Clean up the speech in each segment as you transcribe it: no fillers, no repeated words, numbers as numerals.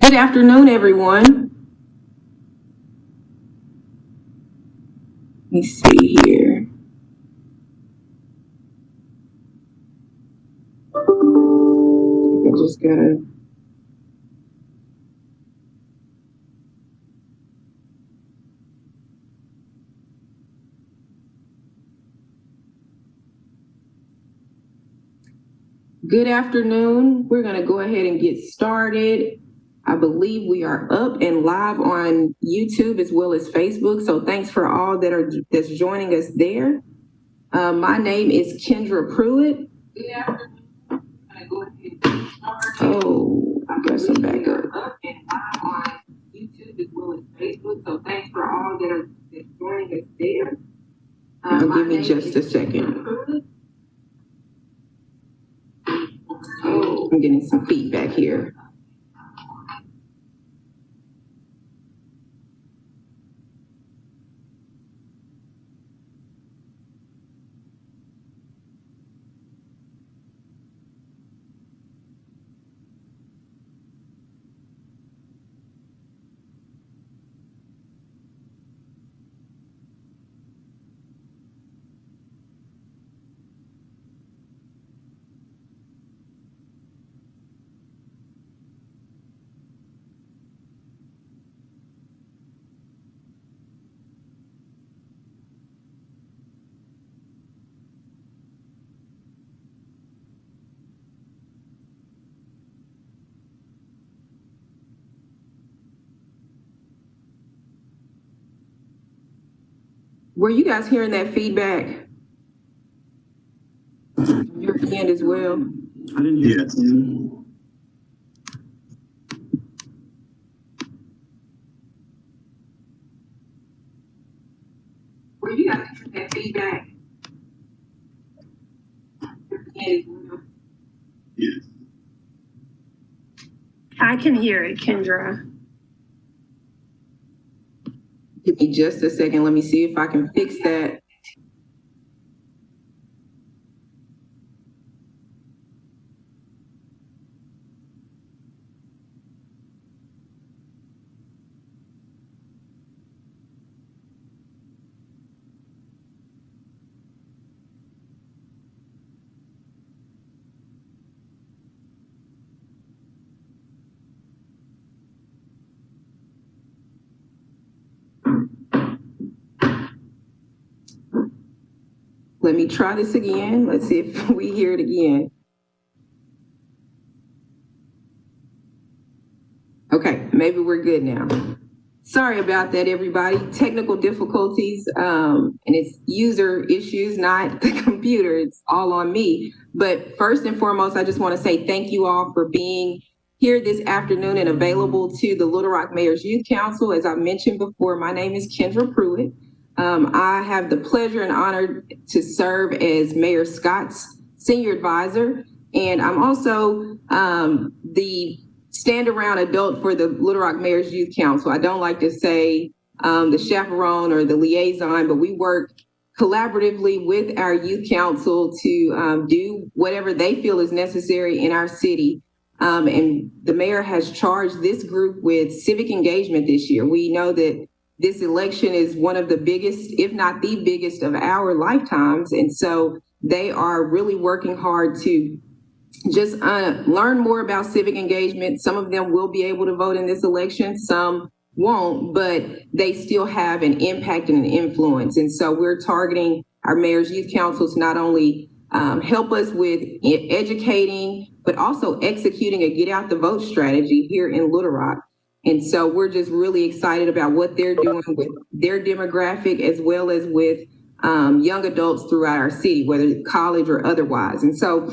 Good afternoon, everyone. Let me see here. I just gotta. Good afternoon. We're gonna go ahead and get started. I believe we are up and live on YouTube as well as Facebook. So thanks for all that's joining us there. My name is Kendra Pruitt. Good afternoon. I'm gonna go ahead and get started. Oh, I got some backup. Up and live on YouTube as well as Facebook. So thanks for all that's joining us there. Give me just a second. Oh, I'm getting some feedback here. Were you guys hearing that feedback? Your end as well? I didn't hear it. Were you guys hearing that feedback? Your end as well? Yes. I can hear it, Kendra. Give me just a second. Let me see if I can fix that. Let me try this again. Let's see if we hear it again. Okay, maybe we're good now. Sorry about that, everybody. Technical difficulties, and it's user issues, not the computer. It's all on me. But first and foremost, I just want to say thank you all for being here this afternoon and available to the Little Rock Mayor's Youth Council. As I mentioned before, my name is Kendra Pruitt. I have the pleasure and honor to serve as Mayor Scott's senior advisor, and I'm also the stand-around adult for the Little Rock Mayor's Youth Council. I don't like to say the chaperone or the liaison, but we work collaboratively with our youth council to do whatever they feel is necessary in our city. And the mayor has charged this group with civic engagement this year. We know that this election is one of the biggest, if not the biggest, of our lifetimes. And so they are really working hard to just learn more about civic engagement. Some of them will be able to vote in this election, some won't, but they still have an impact and an influence. And so we're targeting our Mayor's Youth Council to not only help us with educating, but also executing a get out the vote strategy here in Little Rock. And so we're just really excited about what they're doing with their demographic as well as with young adults throughout our city, whether college or otherwise. And so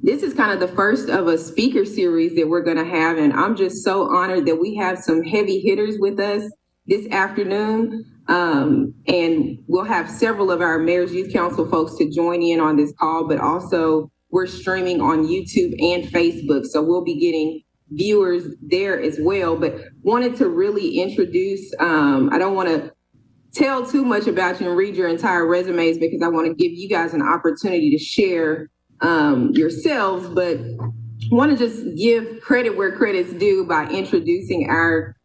this is kind of the first of a speaker series that we're going to have. And I'm just so honored that we have some heavy hitters with us this afternoon. And we'll have several of our Mayor's Youth Council folks to join in on this call, but also we're streaming on YouTube and Facebook. So we'll be getting viewers there as well, but wanted to really introduce, I don't want to tell too much about you and read your entire resumes because I want to give you guys an opportunity to share yourselves, but want to just give credit where credit's due by introducing our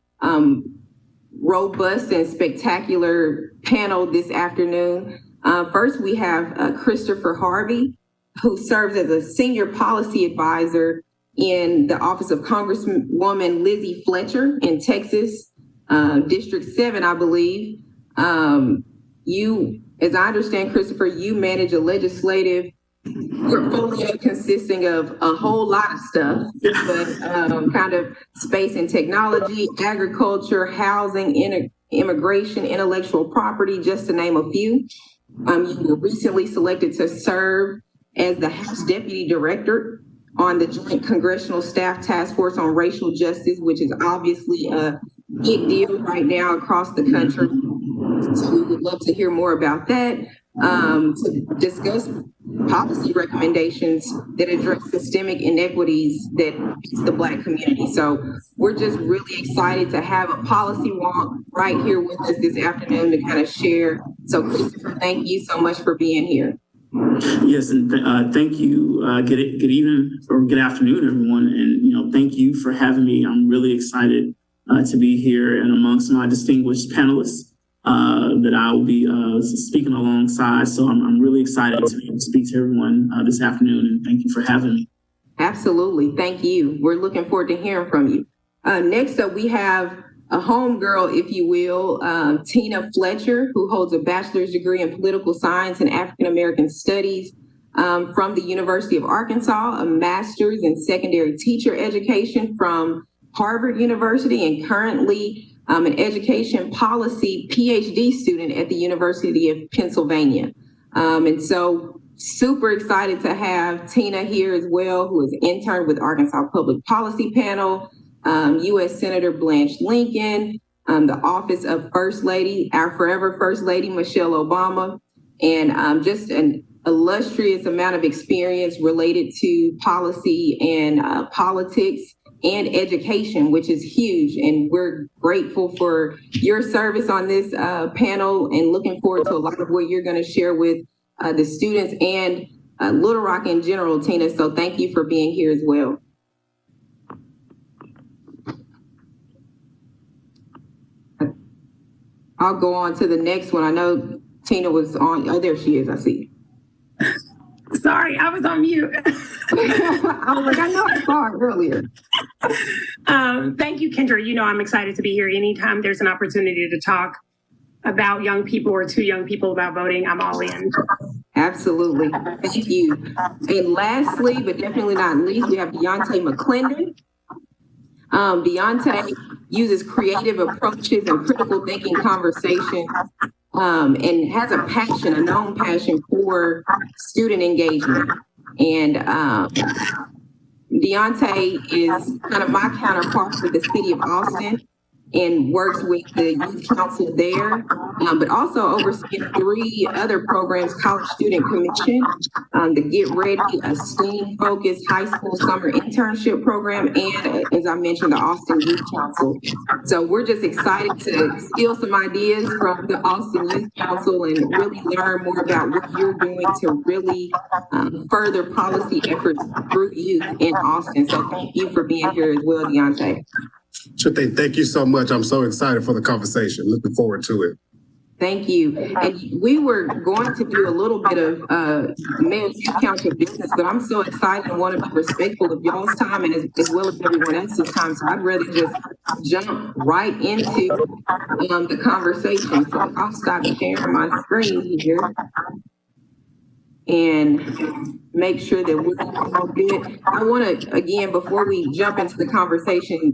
robust and spectacular panel this afternoon. First, we have Christopher Harvey, who serves as a senior policy advisor in the office of Congresswoman Lizzie Fletcher in Texas, District 7, I believe. You, as I understand, Christopher, you manage a legislative portfolio consisting of a whole lot of stuff, but kind of space and technology, agriculture, housing, immigration, intellectual property, just to name a few. You were recently selected to serve as the House Deputy Director on the Joint Congressional Staff Task Force on Racial Justice, which is obviously a big deal right now across the country. So we would love to hear more about that, to discuss policy recommendations that address systemic inequities that face the Black community. So we're just really excited to have a policy wonk right here with us this afternoon to kind of share. So Christopher, thank you so much for being here. Yes, and thank you. Good evening or good afternoon, everyone. And thank you for having me. I'm really excited to be here and amongst my distinguished panelists that I will be speaking alongside. So I'm really excited to be able to speak to everyone this afternoon, and thank you for having me. Absolutely, thank you. We're looking forward to hearing from you. Next up, we have a homegirl, if you will, Tina Fletcher, who holds a bachelor's degree in political science and African American studies from the University of Arkansas, a master's in secondary teacher education from Harvard University, and currently an education policy PhD student at the University of Pennsylvania. And so super excited to have Tina here as well, who is interned with Arkansas Public Policy Panel, U.S. Senator Blanche Lincoln, the Office of First Lady, our forever First Lady, Michelle Obama, and just an illustrious amount of experience related to policy and politics and education, which is huge. And we're grateful for your service on this panel and looking forward to a lot of what you're going to share with the students and Little Rock in general, Tina. So thank you for being here as well. I'll go on to the next one. I know Tina was on. Oh, there she is. I see. Sorry, I was on mute. I was like, I know I saw her earlier. Thank you, Kendra. You know, I'm excited to be here. Anytime there's an opportunity to talk about young people or to young people about voting, I'm all in. Absolutely. Thank you. And lastly, but definitely not least, we have Deontay McClendon. Deontay uses creative approaches and critical thinking conversations and has a passion, a known passion for student engagement. And Deontay is kind of my counterpart for the city of Austin and works with the youth council there, but also oversees 3 other programs: College Student Commission, the Get Ready, a STEAM-focused high school summer internship program, and as I mentioned, the Austin Youth Council. So we're just excited to steal some ideas from the Austin Youth Council and really learn more about what you're doing to really further policy efforts through youth in Austin. So thank you for being here as well, Deontay. Sure thing. Thank you so much. I'm so excited for the conversation. Looking forward to it. Thank you. And we were going to do a little bit of Mayor's Youth Council business, but I'm so excited and want to be respectful of y'all's time and as well as everyone else's time. So I'd rather just jump right into the conversation. So I'll stop sharing my screen here and make sure that we're all good. I want to, again, before we jump into the conversation,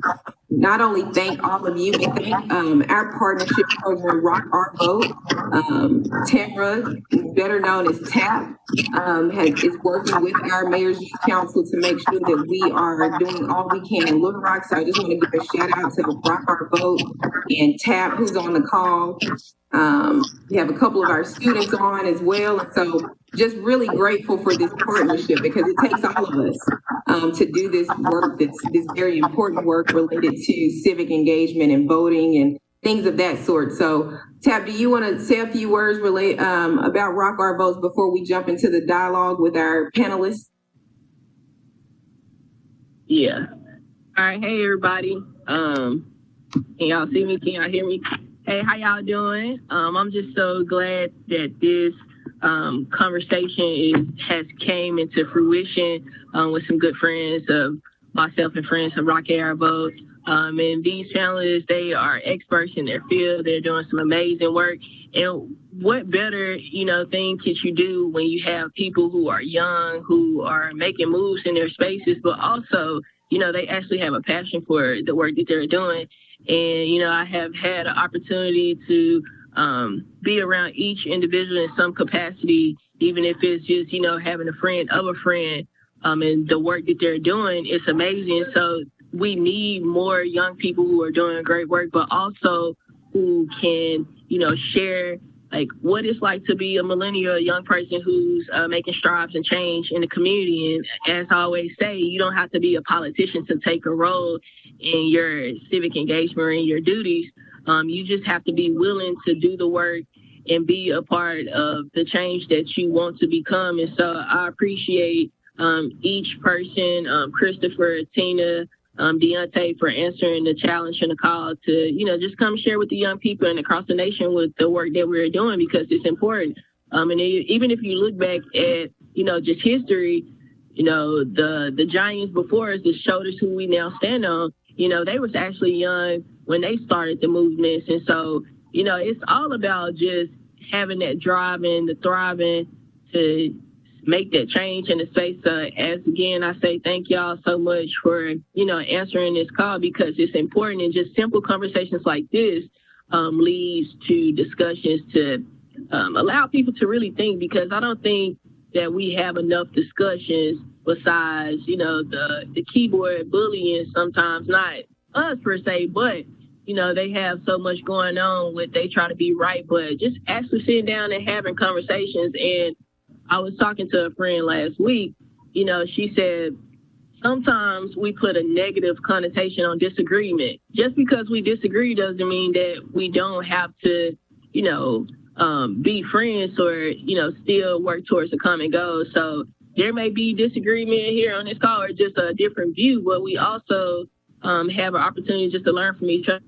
not only thank all of you, but thank our partnership program, Rock Our Vote. Tamara, better known as TAP, is working with our Mayor's Youth Council to make sure that we are doing all we can in Little Rock. So I just want to give a shout out to Rock Our Vote and TAP, who's on the call. We have a couple of our students on as well. And so just really grateful for this partnership because it takes all of us to do this work, this very important work related to civic engagement and voting and things of that sort. So Tab, do you want to say a few words about Rock Our Votes before we jump into the dialogue with our panelists? Yeah. All right. Hey, everybody. Can y'all see me? Can y'all hear me? Hey, how y'all doing? I'm just so glad that this conversation has came into fruition with some good friends of myself and friends of Rock Air Vote. And these panelists, they are experts in their field. They're doing some amazing work. And what better, thing could you do when you have people who are young, who are making moves in their spaces, but also, they actually have a passion for the work that they're doing. And, I have had an opportunity to be around each individual in some capacity, even if it's just, having a friend of a friend. And the work that they're doing, it's amazing. So we need more young people who are doing great work, but also who can, share like what it's like to be a millennial, a young person who's making strides and change in the community. And as I always say, you don't have to be a politician to take a role in your civic engagement or in your duties. You just have to be willing to do the work and be a part of the change that you want to become. And so I appreciate each person, Christopher, Tina, Deontay, for answering the challenge and the call to, just come share with the young people and across the nation with the work that we're doing, because it's important. And even if you look back at, just history, the giants before us that showed us who we now stand on, they was actually young when they started the movements. And so, it's all about just having that driving, the thriving to make that change in the space. As again, I say thank y'all so much for, answering this call, because it's important, and just simple conversations like this leads to discussions to allow people to really think, because I don't think that we have enough discussions besides, the keyboard bullying sometimes, not us per se, but they have so much going on with, they try to be right, but just actually sitting down and having conversations. And I was talking to a friend last week, she said, sometimes we put a negative connotation on disagreement. Just because we disagree doesn't mean that we don't have to, be friends or, still work towards a common goal. So there may be disagreement here on this call or just a different view, but we also have an opportunity just to learn from each other.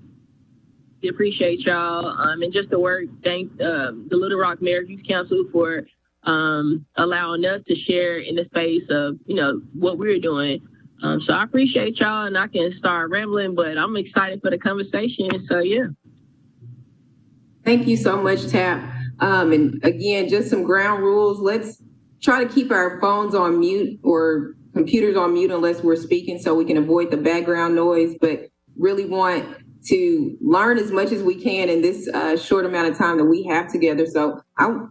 We appreciate y'all and just the work. Thank the Little Rock Mayor Youth Council for allowing us to share in the space of, what we're doing. So I appreciate y'all, and I can start rambling, but I'm excited for the conversation. So, yeah. Thank you so much, Tap. And again, just some ground rules. Let's try to keep our phones on mute or computers on mute unless we're speaking, so we can avoid the background noise, but really want to learn as much as we can in this short amount of time that we have together. So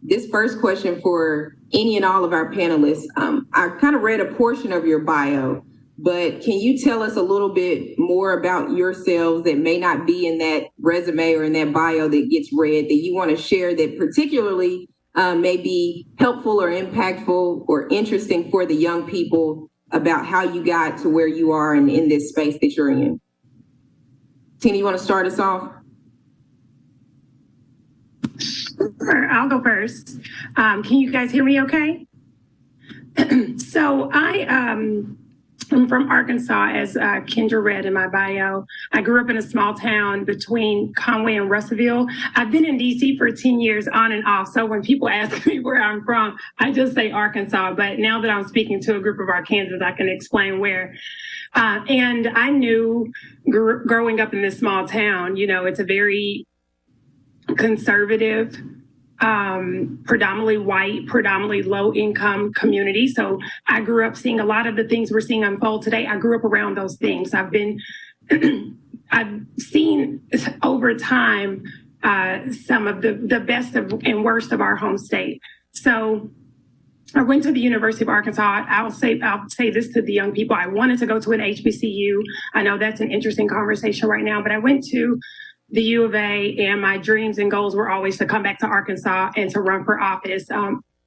this first question for any and all of our panelists, I kind of read a portion of your bio, but can you tell us a little bit more about yourselves that may not be in that resume or in that bio that gets read, that you want to share, that particularly may be helpful or impactful or interesting for the young people about how you got to where you are and in this space that you're in? Tina, you want to start us off? Sure, I'll go first. Can you guys hear me okay? So I'm from Arkansas, as Kendra read in my bio. I grew up in a small town between Conway and Russellville. I've been in DC for 10 years on and off. So when people ask me where I'm from, I just say Arkansas. But now that I'm speaking to a group of Arkansans, I can explain where. And I knew growing up in this small town, it's a very conservative, predominantly white, predominantly low income community. So I grew up seeing a lot of the things we're seeing unfold today. I grew up around those things. I've seen over time some of the best and worst of our home state. So I went to the University of Arkansas. I'll say this to the young people. I wanted to go to an HBCU. I know that's an interesting conversation right now, but I went to the U of A, and my dreams and goals were always to come back to Arkansas and to run for office.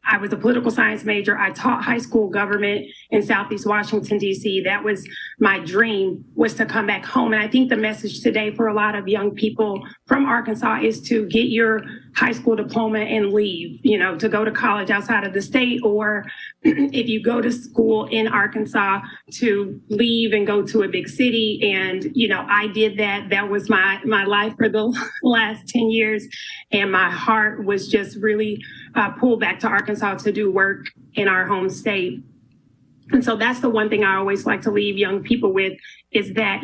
I was a political science major. I taught high school government in Southeast Washington, D.C. That was my dream, was to come back home. And I think the message today for a lot of young people from Arkansas is to get your high school diploma and leave, to go to college outside of the state, or if you go to school in Arkansas, to leave and go to a big city. And, I did that. That was my life for the last 10 years. And my heart was just really pulled back to Arkansas to do work in our home state. And so that's the one thing I always like to leave young people with, is that,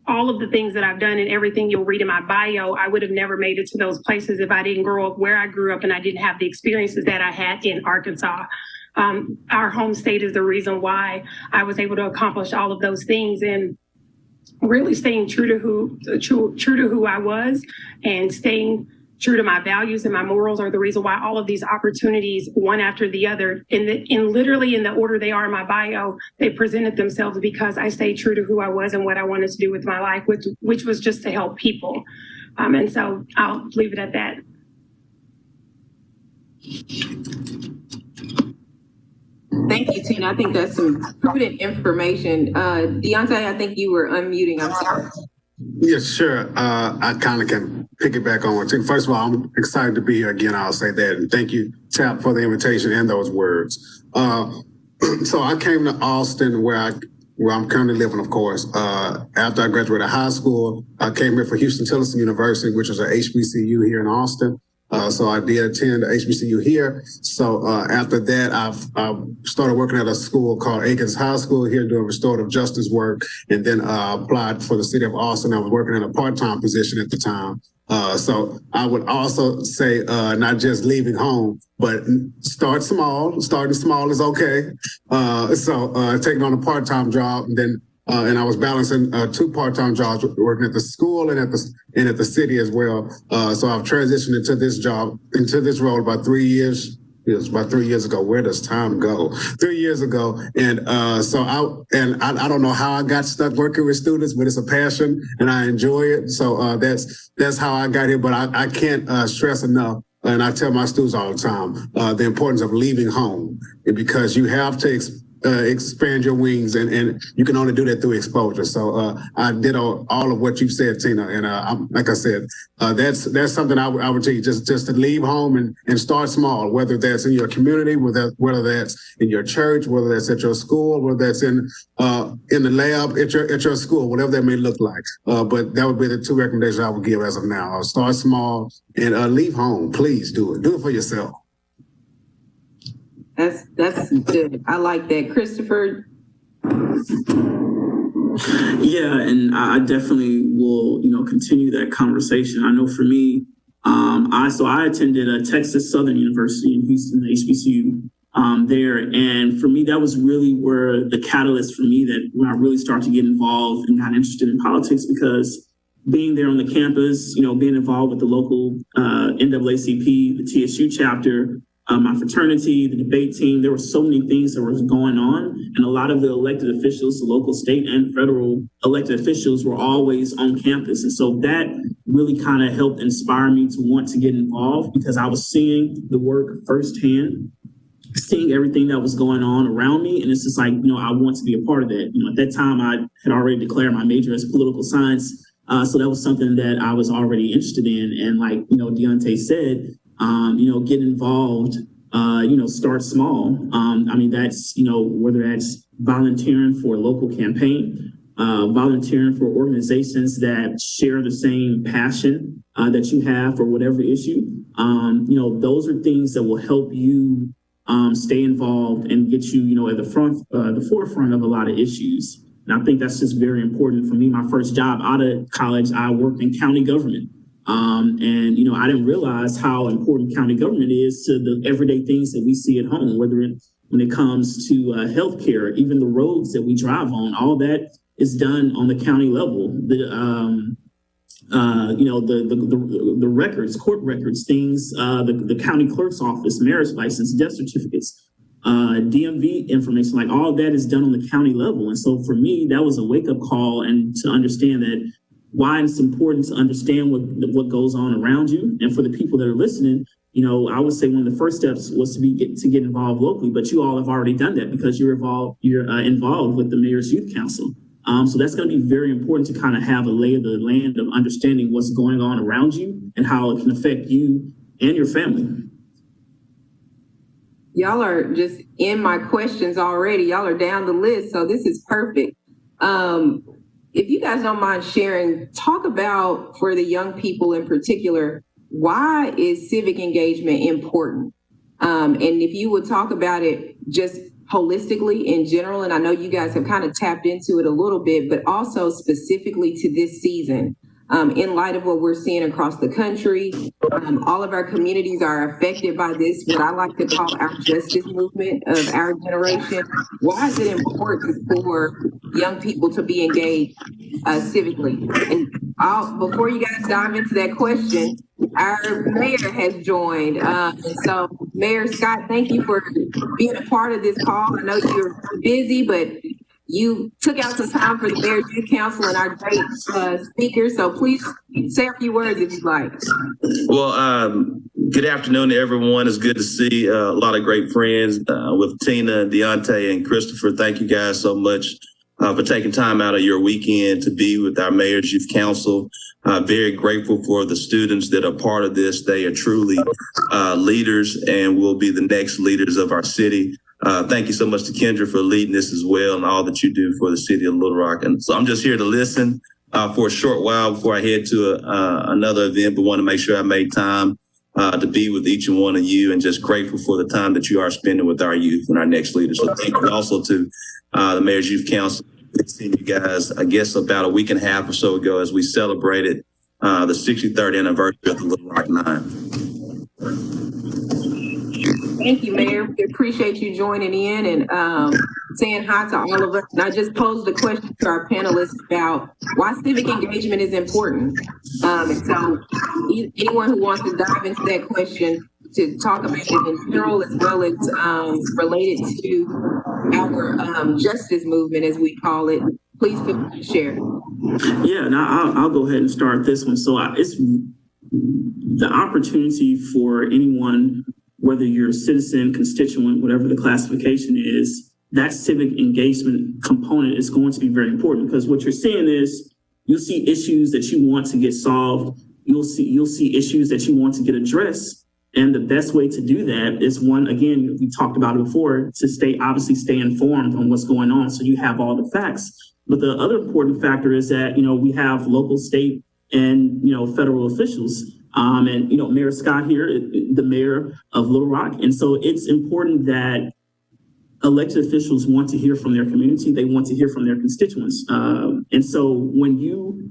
all of the things that I've done and everything you'll read in my bio, I would have never made it to those places if I didn't grow up where I grew up and I didn't have the experiences that I had in Arkansas. Our home state is the reason why I was able to accomplish all of those things, and really staying true to who I was, and staying true to my values and my morals are the reason why all of these opportunities, one after the other, literally in the order they are in my bio, they presented themselves because I stayed true to who I was and what I wanted to do with my life, which was just to help people. And so I'll leave it at that. Thank you, Tina. I think that's some prudent information. Deontay, I think you were unmuting. I'm sorry. Yes, sure. I kind of can piggyback on it. First of all, I'm excited to be here again. I'll say that. And thank you, Tap, for the invitation and those words. So I came to Austin, where I'm currently living, of course. After I graduated high school, I came here for Houston-Tillotson University, which is a HBCU here in Austin. So I did attend HBCU here. So after that, I started working at a school called Aikens High School here, doing restorative justice work, and then applied for the city of Austin. I was working in a part-time position at the time. So I would also say not just leaving home, but start small. Starting small is okay. So taking on a part-time job, and then and I was balancing two part-time jobs, working at the school and at the city as well. So I've transitioned into this role about 3 years. It was about 3 years ago. Where does time go? 3 years ago. And so I don't know how I got stuck working with students, but it's a passion and I enjoy it. So that's how I got here. But I can't stress enough, and I tell my students all the time, the importance of leaving home, because you have to expand your wings, and you can only do that through exposure. So I did all of what you said, Tina, and like I said, that's something I would tell you, just to leave home and start small, whether that's in your community, whether that's in your church, whether that's at your school, whether that's in the lab at your school, whatever that may look like. But that would be the two recommendations I would give as of now. Start small and leave home. Please do it. Do it for yourself. That's good. I like that. Christopher? Yeah, and I definitely will, continue that conversation. I know for me, I attended a Texas Southern University in Houston, the HBCU there. And for me, that was really where the catalyst for me, that when I really started to get involved and got interested in politics, because being there on the campus, being involved with the local NAACP, the TSU chapter, my fraternity, the debate team, there were so many things that were going on. And a lot of the elected officials, the local, state, and federal elected officials were always on campus. And so that really kind of helped inspire me to want to get involved, because I was seeing the work firsthand, seeing everything that was going on around me. And it's just like, I want to be a part of that. At that time, I had already declared my major as political science. So that was something that I was already interested in. And like, Deontay said, get involved, start small. That's, whether that's volunteering for a local campaign, volunteering for organizations that share the same passion that you have for whatever issue. Those are things that will help you stay involved and get you, at the forefront of a lot of issues. And I think that's just very important for me. My first job out of college, I worked in county government. I didn't realize how important county government is to the everyday things that we see at home, when it comes to healthcare, even the roads that we drive on, all that is done on the county level. The records, court records, things, the county clerk's office, marriage license, death certificates, DMV information, like all that is done on the county level. And so for me, that was a wake up call, and to understand that why it's important to understand what goes on around you. And for the people that are listening, I would say one of the first steps was to get involved locally, but you all have already done that because you're involved with the Mayor's Youth Council. So that's going to be very important to kind of have a lay of the land of understanding what's going on around you and how it can affect you and your family. Y'all are just in my questions already. Y'all are down the list, so this is perfect. If you guys don't mind sharing, talk about, for the young people in particular, why is civic engagement important? And if you would talk about it just holistically in general, and I know you guys have kind of tapped into it a little bit, but also specifically to this season, in light of what we're seeing across the country. All of our communities are affected by this, what I like to call our justice movement of our generation. Why is it important for young people to be engaged civically? And before you guys dive into that question, our mayor has joined. And so, Mayor Scott, thank you for being a part of this call. I know you're busy, but you took out some time for the Mayor's Youth Council and our great speakers. So please say a few words if you'd like. Well, good afternoon to everyone. It's good to see a lot of great friends with Tina, Deontay, and Christopher. Thank you guys so much for taking time out of your weekend to be with our Mayor's Youth Council. Very grateful for the students that are part of this. They are truly leaders and will be the next leaders of our city. Thank you so much to Kendra for leading this as well and all that you do for the city of Little Rock. And so I'm just here to listen for a short while before I head to another event, but want to make sure I made time to be with each and one of you, and just grateful for the time that you are spending with our youth and our next leaders. So thank you also to the Mayor's Youth Council. Good seeing you guys, I guess about a week and a half or so ago as we celebrated the 63rd anniversary of the Little Rock 9. Thank you, Mayor. We appreciate you joining in and saying hi to all of us. And I just posed a question to our panelists about why civic engagement is important. And so anyone who wants to dive into that question to talk about it in general as well as related to our justice movement, as we call it, please feel free to share. Yeah, now I'll go ahead and start this one. So it's the opportunity for anyone, whether you're a citizen, constituent, whatever the classification is, that civic engagement component is going to be very important, because what you're seeing is you'll see issues that you want to get solved. You'll see issues that you want to get addressed. And the best way to do that is, one, again, we talked about it before, to stay informed on what's going on so you have all the facts. But the other important factor is that, we have local, state, and, federal officials. And, Mayor Scott here, the mayor of Little Rock. And so it's important that elected officials want to hear from their community. They want to hear from their constituents. And so when you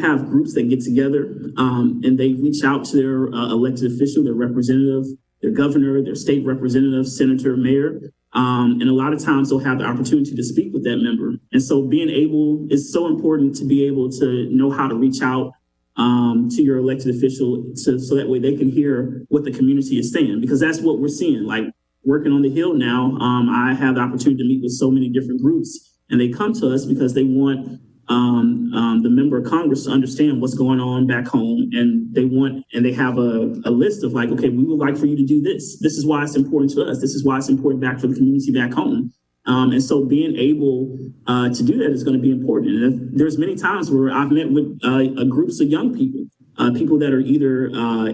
have groups that get together and they reach out to their elected official, their representative, their governor, their state representative, senator, mayor, and a lot of times they'll have the opportunity to speak with that member. And so it's so important to be able to know how to reach out to your elected official so that way they can hear what the community is saying, because that's what we're seeing. Like, working on the Hill now, I have the opportunity to meet with so many different groups, and they come to us because they want the member of Congress to understand what's going on back home, and they have a list of, like, okay, we would like for you to do this. This is why it's important to us. This is why it's important back for the community back home. And so being able to do that is going to be important. And there's many times where I've met with groups of young people, people that are either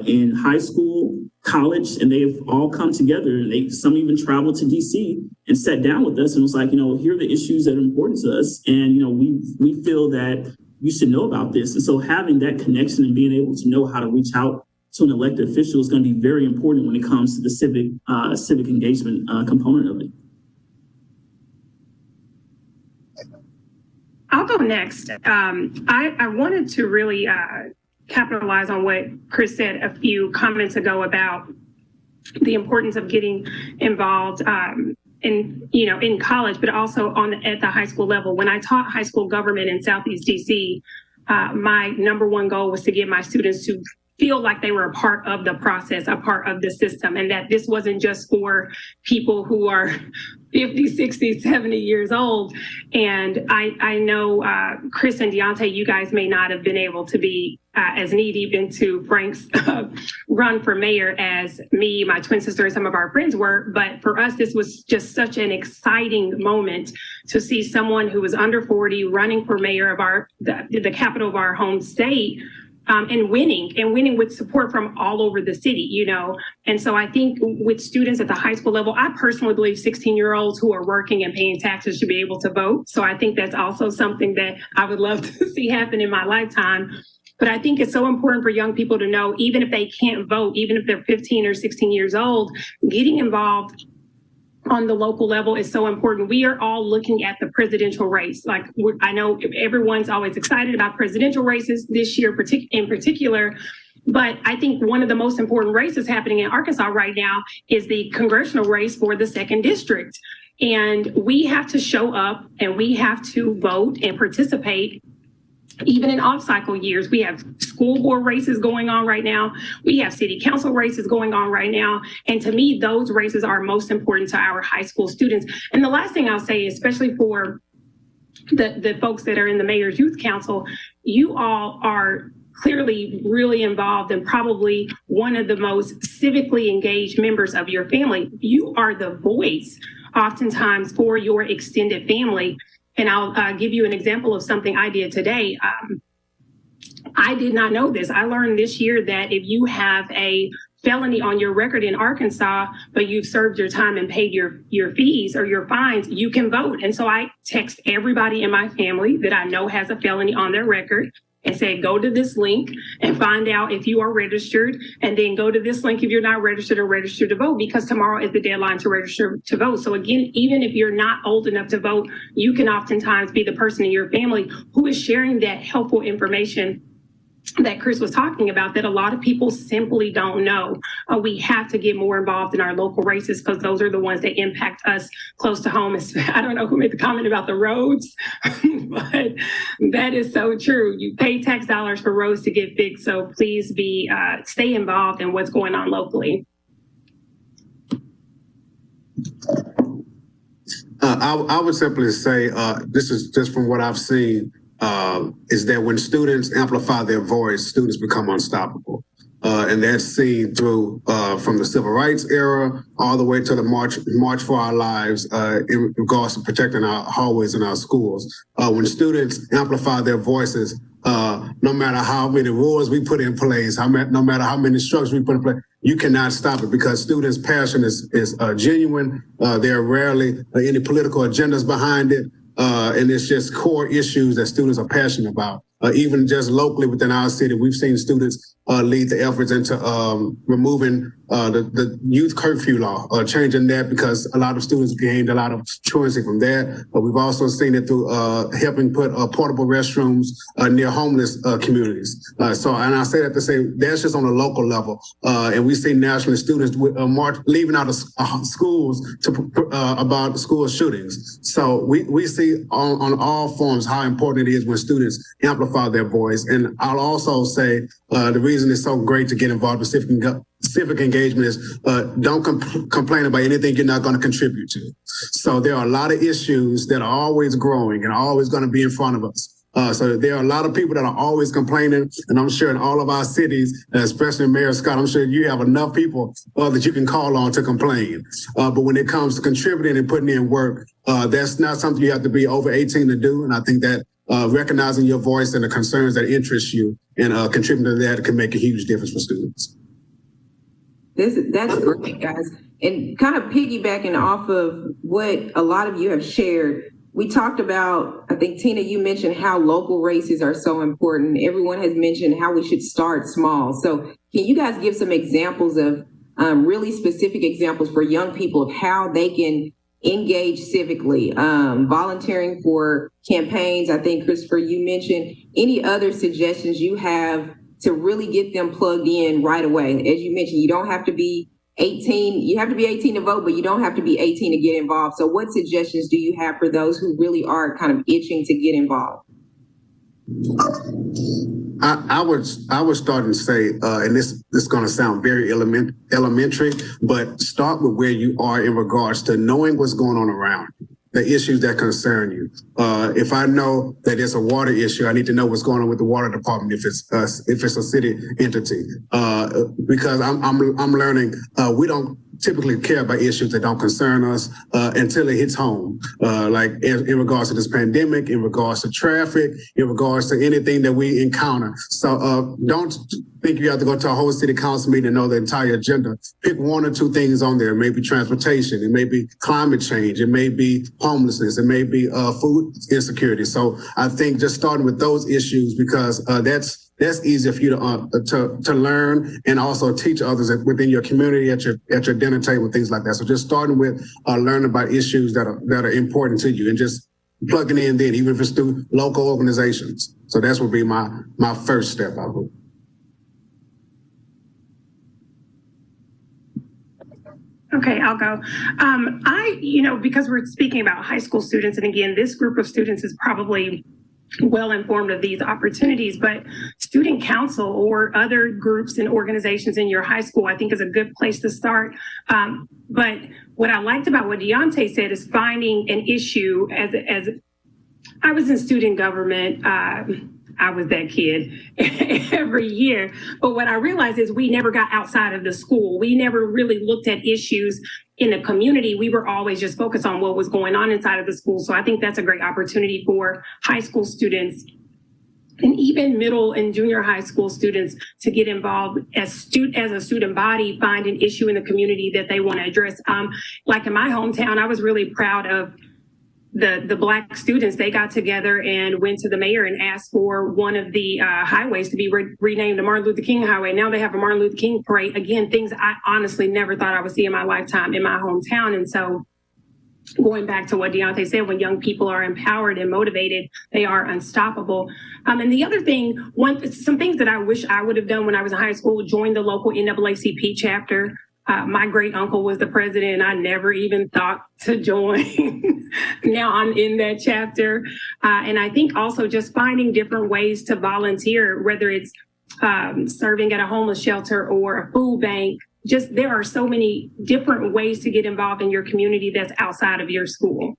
in high school, college, and they've all come together, and some even traveled to DC and sat down with us and was like, here are the issues that are important to us. And, we feel that you should know about this. And so having that connection and being able to know how to reach out to an elected official is going to be very important when it comes to the civic engagement component of it. I'll go next. I wanted to really capitalize on what Chris said a few comments ago about the importance of getting involved in college, but also at the high school level. When I taught high school government in Southeast DC, my number one goal was to get my students to feel like they were a part of the process, a part of the system, and that this wasn't just for people who are 50, 60, 70 years old. And I know Chris and Deontay, you guys may not have been able to be as knee-deep into Frank's run for mayor as me, my twin sister, and some of our friends were. But for us, this was just such an exciting moment to see someone who was under 40 running for mayor of the capital of our home state. And winning with support from all over the city, you know. And so I think with students at the high school level, I personally believe 16-year-olds who are working and paying taxes should be able to vote. So I think that's also something that I would love to see happen in my lifetime. But I think it's so important for young people to know, even if they can't vote, even if they're 15 or 16 years old, getting involved on the local level is so important. We are all looking at the presidential race. Like, I know everyone's always excited about presidential races this year in particular, but I think one of the most important races happening in Arkansas right now is the congressional race for the 2nd District. And we have to show up and we have to vote and participate. Even in off-cycle years, we have school board races going on right now. We have city council races going on right now. And to me, those races are most important to our high school students. And the last thing I'll say, especially for the folks that are in the Mayor's Youth Council, you all are clearly really involved and probably one of the most civically engaged members of your family. You are the voice oftentimes for your extended family. And I'll give you an example of something I did today. I did not know this. I learned this year that if you have a felony on your record in Arkansas, but you've served your time and paid your fees or your fines, you can vote. And so I text everybody in my family that I know has a felony on their record and say, go to this link and find out if you are registered, and then go to this link if you're not registered or registered to vote, because tomorrow is the deadline to register to vote. So again, even if you're not old enough to vote, you can oftentimes be the person in your family who is sharing that helpful information that Chris was talking about that a lot of people simply don't know. We have to get more involved in our local races because those are the ones that impact us close to home. I don't know who made the comment about the roads, but that is so true. You pay tax dollars for roads to get fixed. So please stay involved in what's going on locally. I would simply say, this is just from what I've seen, is that when students amplify their voice, students become unstoppable. And that's seen through from the civil rights era all the way to the March for Our Lives in regards to protecting our hallways in our schools. When students amplify their voices, no matter how many rules we put in place, no matter how many structures we put in place, you cannot stop it because students' passion is genuine. There are rarely any political agendas behind it. And it's just core issues that students are passionate about. Even just locally within our city, we've seen students lead the efforts into removing the youth curfew law, changing that because a lot of students gained a lot of truancy from that. But we've also seen it through helping put portable restrooms near homeless communities. And I say that to say that's just on a local level. And we see nationally students leaving out of schools about school shootings. So we see on all forms how important it is when students amplify their voice. And I'll also say the reason it's so great to get involved with civic engagement is don't complain about anything you're not going to contribute to. So there are a lot of issues that are always growing and always going to be in front of us. So there are a lot of people that are always complaining, and I'm sure in all of our cities, especially Mayor Scott, I'm sure you have enough people that you can call on to complain. But when it comes to contributing and putting in work, that's not something you have to be over 18 to do. And I think that recognizing your voice and the concerns that interest you and contributing to that can make a huge difference for students. That's great, guys. And kind of piggybacking off of what a lot of you have shared, we talked about, I think, Tina, you mentioned how local races are so important. Everyone has mentioned how we should start small. So can you guys give some examples of really specific examples for young people of how they can engage civically, volunteering for campaigns? I think, Christopher, you mentioned any other suggestions you have to really get them plugged in right away. As you mentioned, you don't have to be 18, you have to be 18 to vote, but you don't have to be 18 to get involved. So what suggestions do you have for those who really are kind of itching to get involved? I would start and say, and this is going to sound very elementary, but start with where you are in regards to knowing what's going on around you, the issues that concern you. If I know that it's a water issue, I need to know what's going on with the water department if it's a city entity, because I'm learning we don't typically care about issues that don't concern us until it hits home, like in regards to this pandemic, in regards to traffic, in regards to anything that we encounter. So don't think you have to go to a whole city council meeting and know the entire agenda. Pick one or two things on there. It may be transportation, it may be climate change, it may be homelessness, it may be food insecurity. So I think just starting with those issues, because that's easier for you to learn and also teach others within your community, at your dinner table, things like that. So just starting with learning about issues that are important to you and just plugging in then, even if it's through local organizations. So that would be my first step, I hope. Okay, I'll go. Because we're speaking about high school students, and again, this group of students is probably well informed of these opportunities, but student council or other groups and organizations in your high school, I think, is a good place to start. But what I liked about what Deontay said is finding an issue. As I was in student government, I was that kid every year. But what I realized is we never got outside of the school. We never really looked at issues in the community. We were always just focused on what was going on inside of the school. So I think that's a great opportunity for high school students and even middle and junior high school students to get involved as a student body, find an issue in the community that they want to address. Like in my hometown, I was really proud of the Black students. They got together and went to the mayor and asked for one of the highways to be renamed the Martin Luther King Highway. Now they have a Martin Luther King parade. Again, things I honestly never thought I would see in my lifetime in my hometown. And so going back to what Deontay said, when young people are empowered and motivated, they are unstoppable. And the other thing, some things that I wish I would have done when I was in high school, join the local NAACP chapter. My great uncle was the president, and I never even thought to join. Now I'm in that chapter. And I think also just finding different ways to volunteer, whether it's serving at a homeless shelter or a food bank. Just there are so many different ways to get involved in your community that's outside of your school.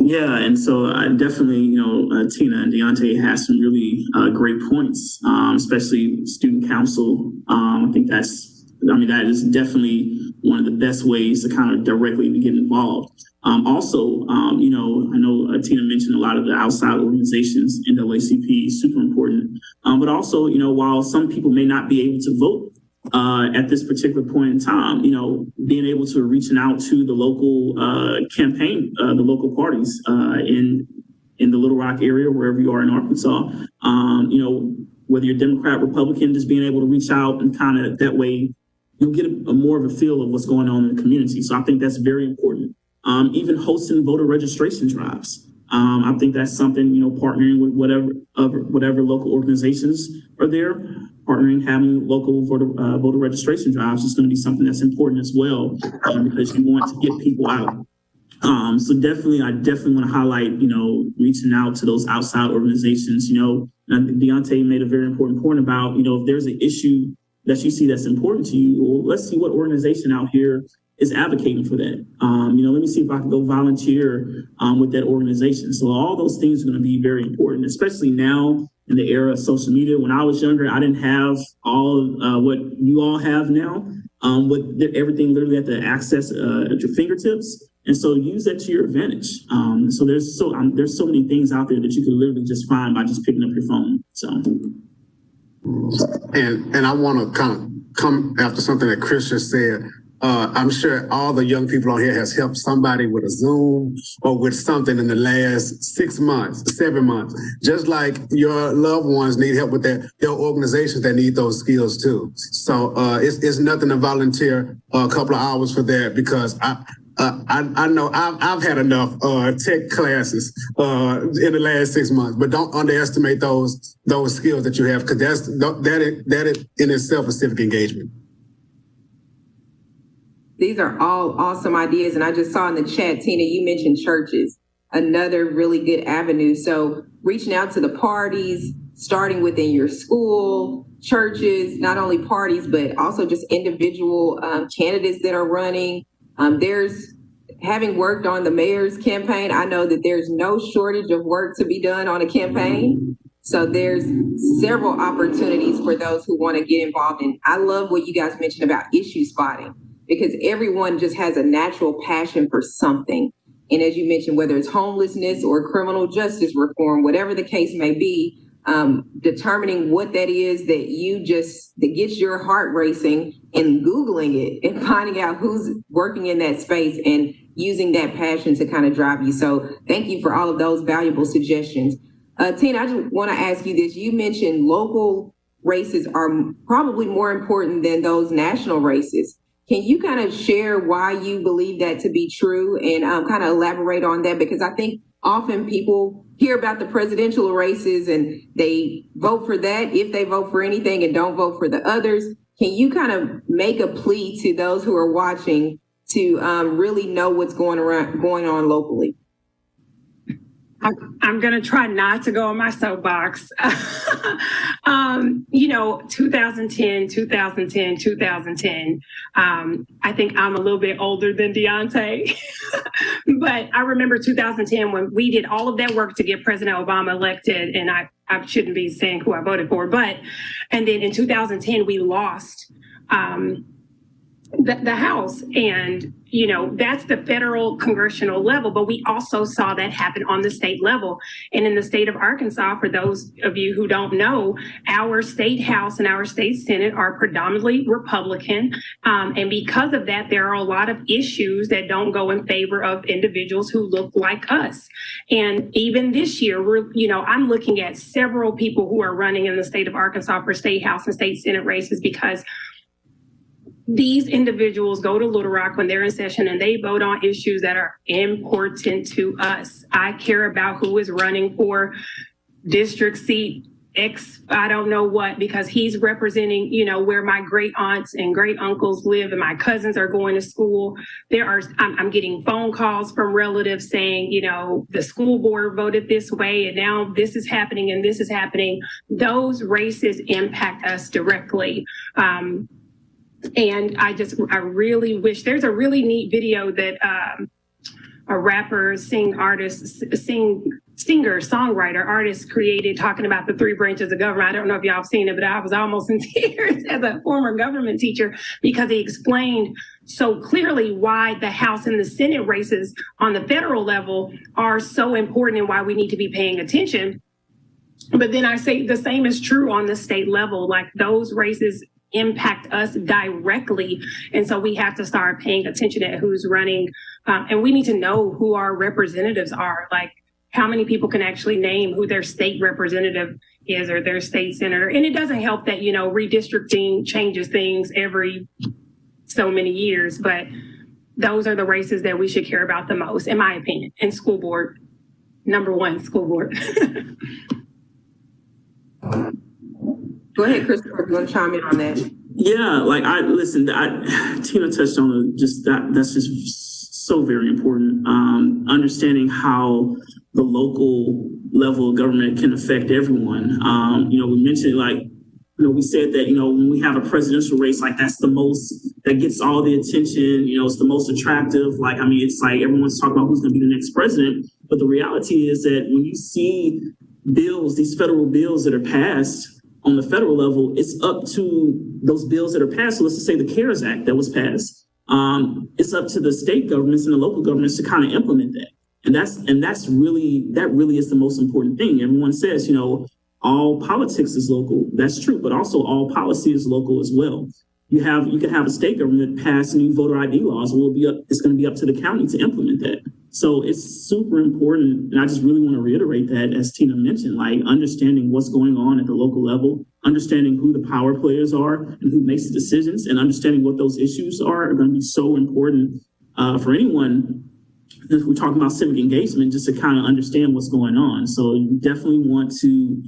Yeah, and so I definitely, Tina and Deontay has some really great points, especially student council. I think that is definitely one of the best ways to kind of directly get involved. Also, I know Tina mentioned a lot of the outside organizations, NAACP is super important. But also, while some people may not be able to vote at this particular point in time, being able to reaching out to the local campaign, the local parties in the Little Rock area, wherever you are in Arkansas, whether you're Democrat, Republican, just being able to reach out and kind of that way, you'll get a more of a feel of what's going on in the community. So I think that's very important. Even hosting voter registration drives. I think that's something, partnering with whatever local organizations are there, having local voter registration drives is going to be something that's important as well, because you want to get people out. So I definitely want to highlight, reaching out to those outside organizations. Deontay made a very important point about, if there's an issue that you see that's important to you, well, let's see what organization out here is advocating for that. Let me see if I can go volunteer with that organization. So all those things are going to be very important, especially now in the era of social media. When I was younger, I didn't have all what you all have now, with everything literally at the access at your fingertips. And so use that to your advantage. So there's so many things out there that you can literally just find by just picking up your phone. So. And I want to kind of come after something that Chris just said. I'm sure all the young people on here has helped somebody with a Zoom or with something in the last 6 months, 7 months, just like your loved ones need help with that. There are organizations that need those skills too. So it's nothing to volunteer a couple of hours for that, because I know I've had enough tech classes in the last 6 months, but don't underestimate those skills that you have, because that in itself is civic engagement. These are all awesome ideas. And I just saw in the chat, Tina, you mentioned churches. another really good avenue. So reaching out to the parties, starting within your school, churches, not only parties, but also just individual candidates that are running. Having worked on the mayor's campaign, I know that there's no shortage of work to be done on a campaign. So there's several opportunities for those who want to get involved. And I love what you guys mentioned about issue spotting, because everyone just has a natural passion for something. And as you mentioned, whether it's homelessness or criminal justice reform, whatever the case may be, determining what that is that gets your heart racing, and Googling it and finding out who's working in that space and using that passion to kind of drive you. So thank you for all of those valuable suggestions. Tina, I just want to ask you this. You mentioned local races are probably more important than those national races. Can you kind of share why you believe that to be true, and kind of elaborate on that? Because I think often people hear about the presidential races and they vote for that if they vote for anything and don't vote for the others. Can you kind of make a plea to those who are watching to really know what's going on locally? I'm going to try not to go on my soapbox. 2010, 2010. I think I'm a little bit older than Deontay, but I remember 2010 when we did all of that work to get President Obama elected, and I shouldn't be saying who I voted for, and then in 2010 we lost the House, and that's the federal congressional level, but we also saw that happen on the state level. And in the state of Arkansas, for those of you who don't know, our state House and our state Senate are predominantly Republican. And because of that, there are a lot of issues that don't go in favor of individuals who look like us. And even this year, I'm looking at several people who are running in the state of Arkansas for state House and state Senate races, because these individuals go to Little Rock when they're in session and they vote on issues that are important to us. I care about who is running for district seat X, I don't know what, because he's representing, where my great aunts and great uncles live and my cousins are going to school. I'm getting phone calls from relatives saying, the school board voted this way and now this is happening and this is happening. Those races impact us directly. And I really wish, there's a really neat video that a rapper, songwriter, artist created talking about the three branches of government. I don't know if y'all have seen it, but I was almost in tears as a former government teacher, because he explained so clearly why the House and the Senate races on the federal level are so important and why we need to be paying attention. But then I say the same is true on the state level. Like, those races impact us directly. And so we have to start paying attention to who's running. And we need to know who our representatives are. Like, how many people can actually name who their state representative is or their state senator. And it doesn't help that, redistricting changes things every so many years, but those are the races that we should care about the most, in my opinion. And school board, number one, school board. Go ahead, Christopher, if you want to chime in on that. Yeah, Tina touched on just that. That's just so very important. Understanding how the local level of government can affect everyone. We mentioned, we said that, when we have a presidential race, that's the most, that gets all the attention, it's the most attractive. It's like everyone's talking about who's going to be the next president. But the reality is that when you see bills, these federal bills that are passed on the federal level, it's up to those bills that are passed. So let's just say the CARES Act that was passed. It's up to the state governments and the local governments to kind of implement that. And that really is the most important thing. Everyone says, all politics is local. That's true, but also all policy is local as well. You can have a state government pass new voter ID laws. It's going to be up to the county to implement that. So it's super important. And I just really want to reiterate that, as Tina mentioned, understanding what's going on at the local level, understanding who the power players are and who makes the decisions, and understanding what those issues are going to be so important for anyone. If we're talking about civic engagement, just to kind of understand what's going on. So you definitely want to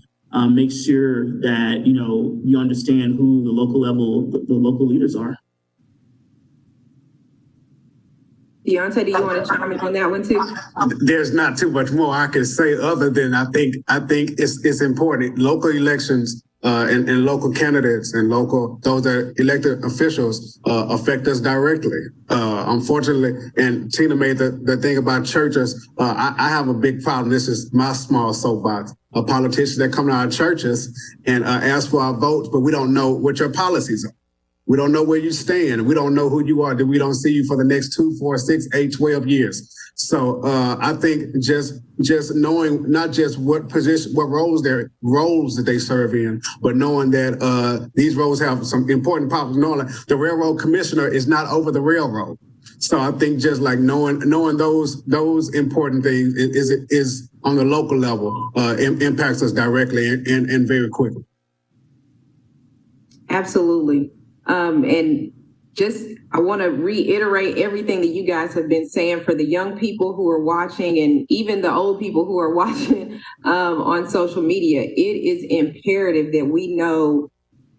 make sure that, you understand who the local leaders are. Deontay, do you want to chime in on that one too? There's not too much more I can say other than I think it's important. Local elections and local candidates and those that are elected officials affect us directly. Unfortunately, and Tina made the thing about churches. I have a big problem. This is my small soapbox. Politicians that come to our churches and ask for our votes, but we don't know what your policies are. We don't know where you stand. We don't know who you are. We don't see you for the next 2, 4, 6, 8, 12 years. So I think just knowing not just what roles that they serve in, but knowing that these roles have some important powers. Knowing like the railroad commissioner is not over the railroad. So I think just like knowing those important things is on the local level impacts us directly and very quickly. Absolutely. And just, I want to reiterate everything that you guys have been saying for the young people who are watching and even the old people who are watching on social media. It is imperative that we know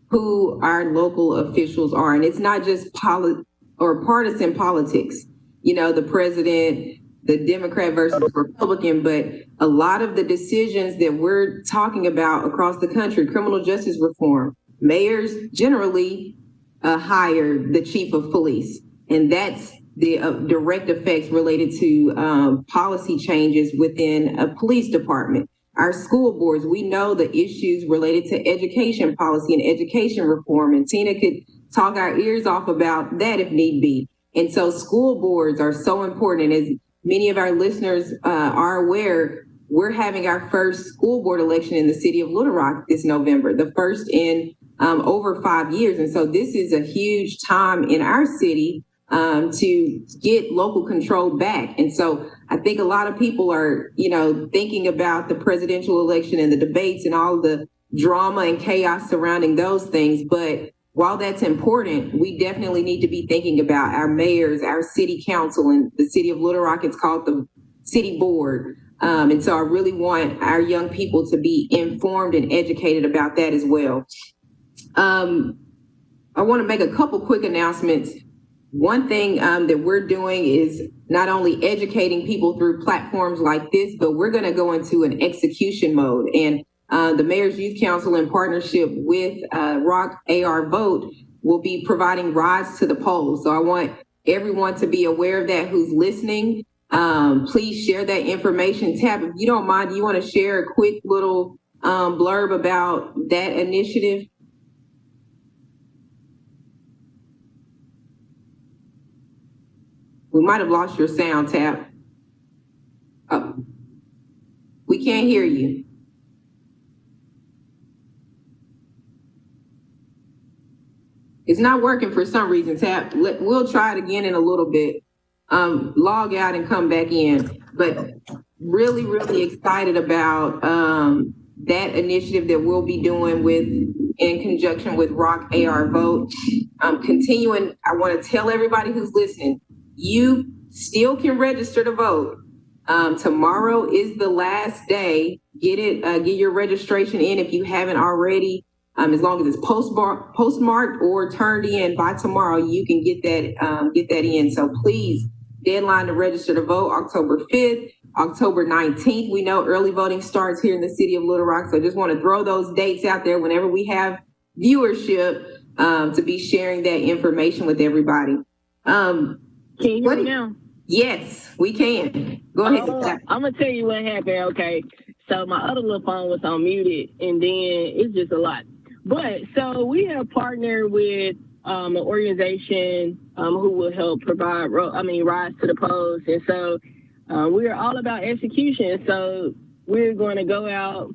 who our local officials are. And it's not just partisan politics, you know, the president, the Democrat versus Republican, but a lot of the decisions that we're talking about across the country, criminal justice reform, mayors generally hire the chief of police. And that's the direct effects related to policy changes within a police department. Our school boards, we know the issues related to education policy and education reform. And Tina could talk our ears off about that if need be. And so school boards are so important. And as many of our listeners are aware, we're having our first school board election in the city of Little Rock this November, the first in over 5 years. And so this is a huge time in our city to get local control back. And so I think a lot of people are, you know, thinking about the presidential election and the debates and all the drama and chaos surrounding those things. But while that's important, we definitely need to be thinking about our mayors, our city council, and the city of Little Rock, it's called the city board. And so I really want our young people to be informed and educated about that as well. I want to make a couple quick announcements. One thing that we're doing is not only educating people through platforms like this, but we're going to go into an execution mode. And the Mayor's Youth Council, in partnership with Rock AR Vote, will be providing rides to the polls. So I want everyone to be aware of that who's listening. Please share that information. Tab, if you don't mind, do you want to share a quick little blurb about that initiative? We might have lost your sound, Tab. Oh, we can't hear you. It's not working for some reason, Tab. We'll try it again in a little bit. Log out and come back in. But really, really excited about that initiative that we'll be doing in conjunction with Rock AR Vote. Continuing, I want to tell everybody who's listening, you still can register to vote. Tomorrow is the last day. Get your registration in if you haven't already. As long as it's postmarked or turned in by tomorrow, you can get that in. So please, deadline to register to vote, October 5th, October 19th. We know early voting starts here in the city of Little Rock. So I just want to throw those dates out there whenever we have viewership to be sharing that information with everybody. Can you hear me now? Yes, we can. Go ahead. I'm going to tell you what happened, okay? So my other little phone was on muted, and then it's just a lot. But so we have partnered with an organization who will help provide rides to the polls. And so we're all about execution. So we're going to go out,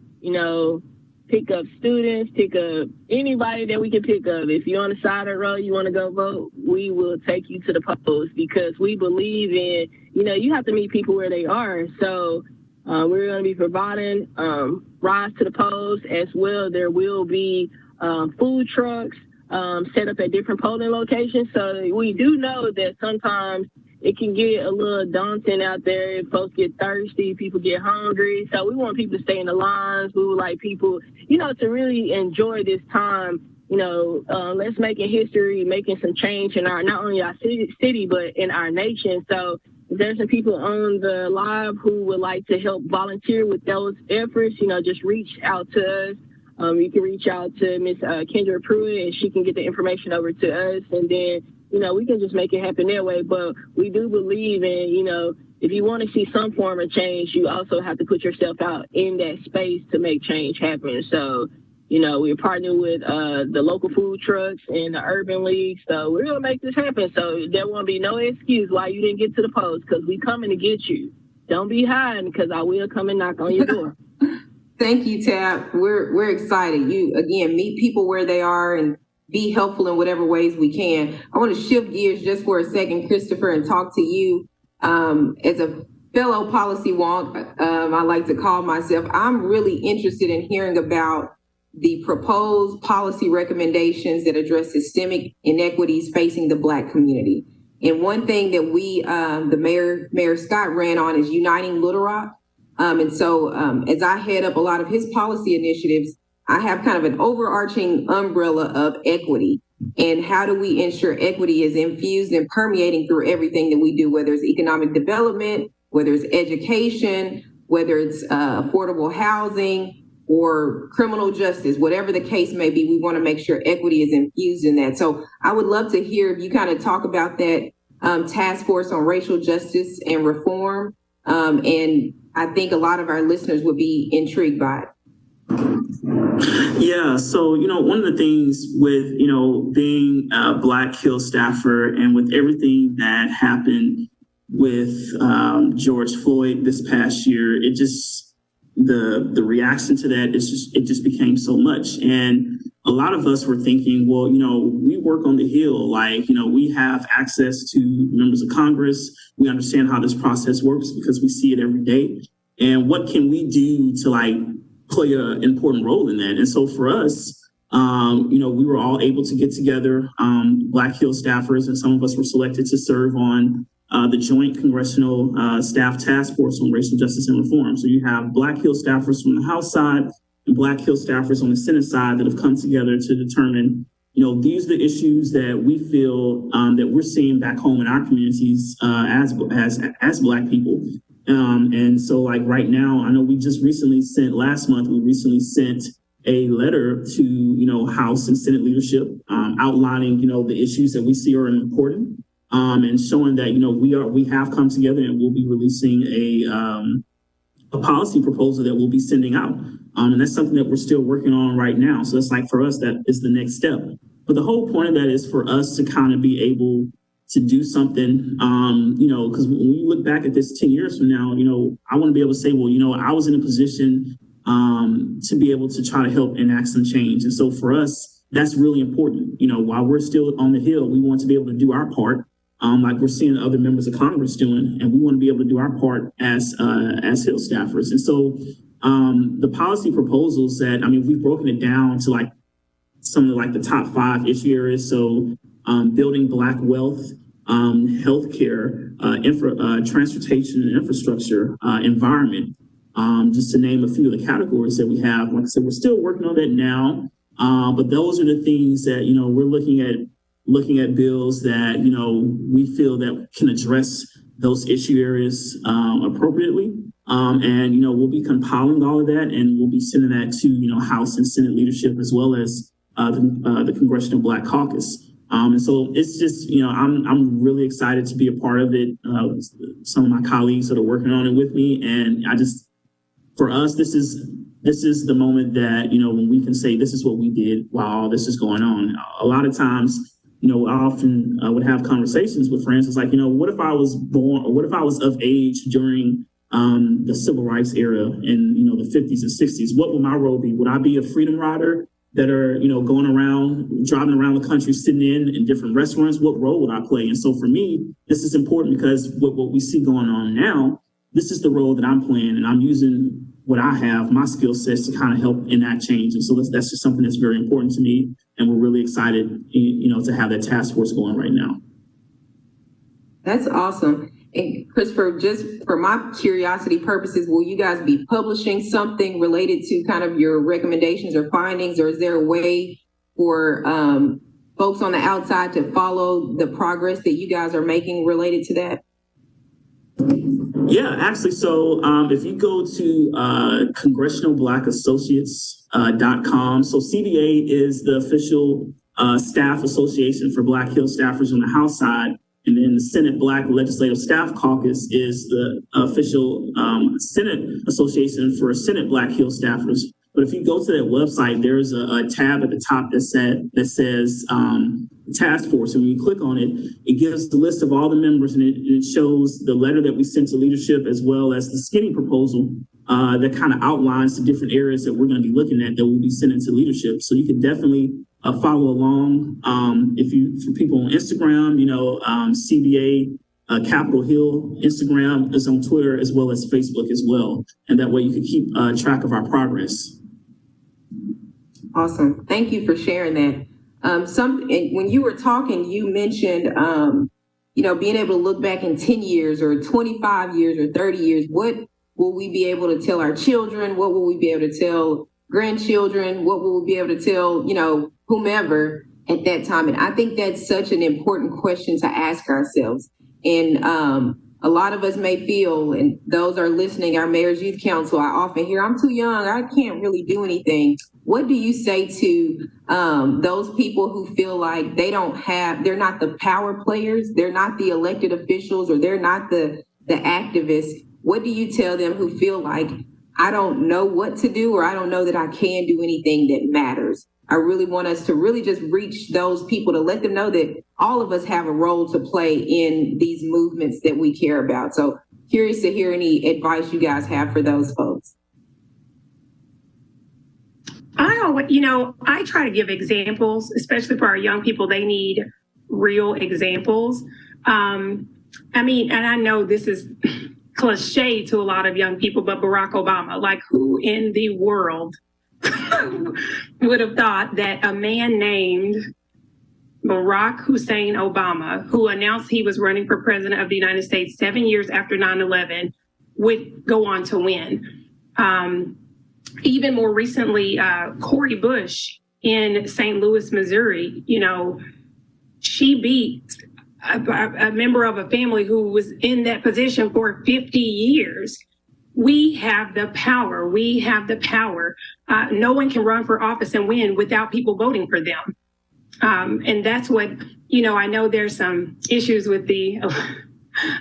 pick up students, pick up anybody that we can pick up. If you're on the side of the road, you want to go vote, we will take you to the polls because we believe in, you have to meet people where they are. So we're going to be providing rides to the polls as well. There will be food trucks set up at different polling locations. So we do know that sometimes it can get a little daunting out there. Folks get thirsty, people get hungry. So we want people to stay in the lines. We would like people, to really enjoy this time let's make it history, making some change in not only our city, but in our nation. So if there's some people on the live who would like to help volunteer with those efforts, just reach out to us. You can reach out to Miss Kendra Pruitt, and she can get the information over to us, and then, we can just make it happen that way. But we do believe in, if you want to see some form of change, you also have to put yourself out in that space to make change happen. So, we're partnering with the local food trucks and the urban league. So we're going to make this happen. So there won't be no excuse why you didn't get to the post, because we coming to get you. Don't be hiding, because I will come and knock on your door. Thank you, Tab. We're excited. You, again, meet people where they are and be helpful in whatever ways we can. I want to shift gears just for a second, Christopher, and talk to you as a fellow policy wonk, I like to call myself. I'm really interested in hearing about the proposed policy recommendations that address systemic inequities facing the Black community. And one thing that we, the Mayor Scott ran on is uniting Little Rock. And so as I head up a lot of his policy initiatives, I have kind of an overarching umbrella of equity. And how do we ensure equity is infused and permeating through everything that we do, whether it's economic development, whether it's education, whether it's affordable housing, or criminal justice, whatever the case may be, we want to make sure equity is infused in that. So I would love to hear if you kind of talk about that task force on racial justice and reform. And I think a lot of our listeners would be intrigued by it. Yeah, so, one of the things with, being a Black Hill staffer and with everything that happened with George Floyd this past year, it just, the reaction to that it just became so much. And a lot of us were thinking, well, we work on the Hill, we have access to members of Congress. We understand how this process works because we see it every day. And what can we do to play an important role in that? And so for us, we were all able to get together, Black Hill staffers, and some of us were selected to serve on the Joint Congressional Staff Task Force on Racial Justice and Reform. So you have Black Hill staffers from the House side and Black Hill staffers on the Senate side that have come together to determine, these are the issues that we feel that we're seeing back home in our communities as Black people. And so right now, I know we just recently sent, last month, a letter to, House and Senate leadership outlining, the issues that we see are important. And showing that, we have come together and we'll be releasing a policy proposal that we'll be sending out. And that's something that we're still working on right now. So that's for us, that is the next step. But the whole point of that is for us to kind of be able to do something, because when we look back at this 10 years from now, I want to be able to say, well, I was in a position to be able to try to help enact some change. And so for us, that's really important. While we're still on the Hill, we want to be able to do our part. Like we're seeing other members of Congress doing, and we want to be able to do our part as Hill staffers. And so the policy proposals that, we've broken it down to some of the top 5 issue areas. So building Black wealth, healthcare, transportation and infrastructure, environment, just to name a few of the categories that we have. Like I said, we're still working on that now, but those are the things that, we're looking at bills that, we feel that can address those issue areas appropriately. And, we'll be compiling all of that, and we'll be sending that to, House and Senate leadership, as well as the Congressional Black Caucus. And so it's just, I'm really excited to be a part of it. Some of my colleagues that are working on it with me. And for us, this is the moment that, when we can say this is what we did while all this is going on. A lot of times, I often would have conversations with friends. It's what if I was born, or what if I was of age during the civil rights era in, the 50s and 60s? What would my role be? Would I be a freedom rider that are, going around, driving around the country, sitting in different restaurants? What role would I play? And so for me, this is important because what we see going on now, this is the role that I'm playing, and I'm using what I have, my skill sets, to kind of help enact change. And so that's just something that's very important to me. And we're really excited, to have that task force going right now. That's awesome. And Christopher, just for my curiosity purposes, will you guys be publishing something related to kind of your recommendations or findings, or is there a way for folks on the outside to follow the progress that you guys are making related to that? Yeah, actually, so if you go to congressionalblackassociates.com, so CBA is the official staff association for Black Hill staffers on the House side, and then the Senate Black Legislative Staff Caucus is the official Senate association for Senate Black Hill staffers. But if you go to that website, there's a tab at the top that says task force. And when you click on it, it gives the list of all the members, and it shows the letter that we sent to leadership, as well as the skinny proposal that kind of outlines the different areas that we're going to be looking at that we'll be sending to leadership. So you can definitely follow along. For people on Instagram, CBA Capitol Hill Instagram is on Twitter, as well as Facebook as well. And that way you can keep track of our progress. Awesome. Thank you for sharing that. When you were talking, you mentioned, being able to look back in 10 years or 25 years or 30 years. What will we be able to tell our children? What will we be able to tell grandchildren? What will we be able to tell, whomever at that time? And I think that's such an important question to ask ourselves. And a lot of us may feel, and those are listening, our Mayor's Youth Council, I often hear, I'm too young, I can't really do anything. What do you say to those people who feel like they're not the power players, they're not the elected officials, or they're not the activists? What do you tell them who feel like, I don't know what to do, or I don't know that I can do anything that matters? I really want us to really just reach those people to let them know that all of us have a role to play in these movements that we care about. So curious to hear any advice you guys have for those folks. I try to give examples, especially for our young people. They need real examples. And I know this is cliche to a lot of young people, but Barack Obama, like, who in the world would have thought that a man named Barack Hussein Obama, who announced he was running for president of the United States 7 years after 9/11, would go on to win? Even more recently, Cori Bush in St. Louis, Missouri, she beat a member of a family who was in that position for 50 years. We have the power. We have the power. No one can run for office and win without people voting for them. And that's what, I know there's some issues with the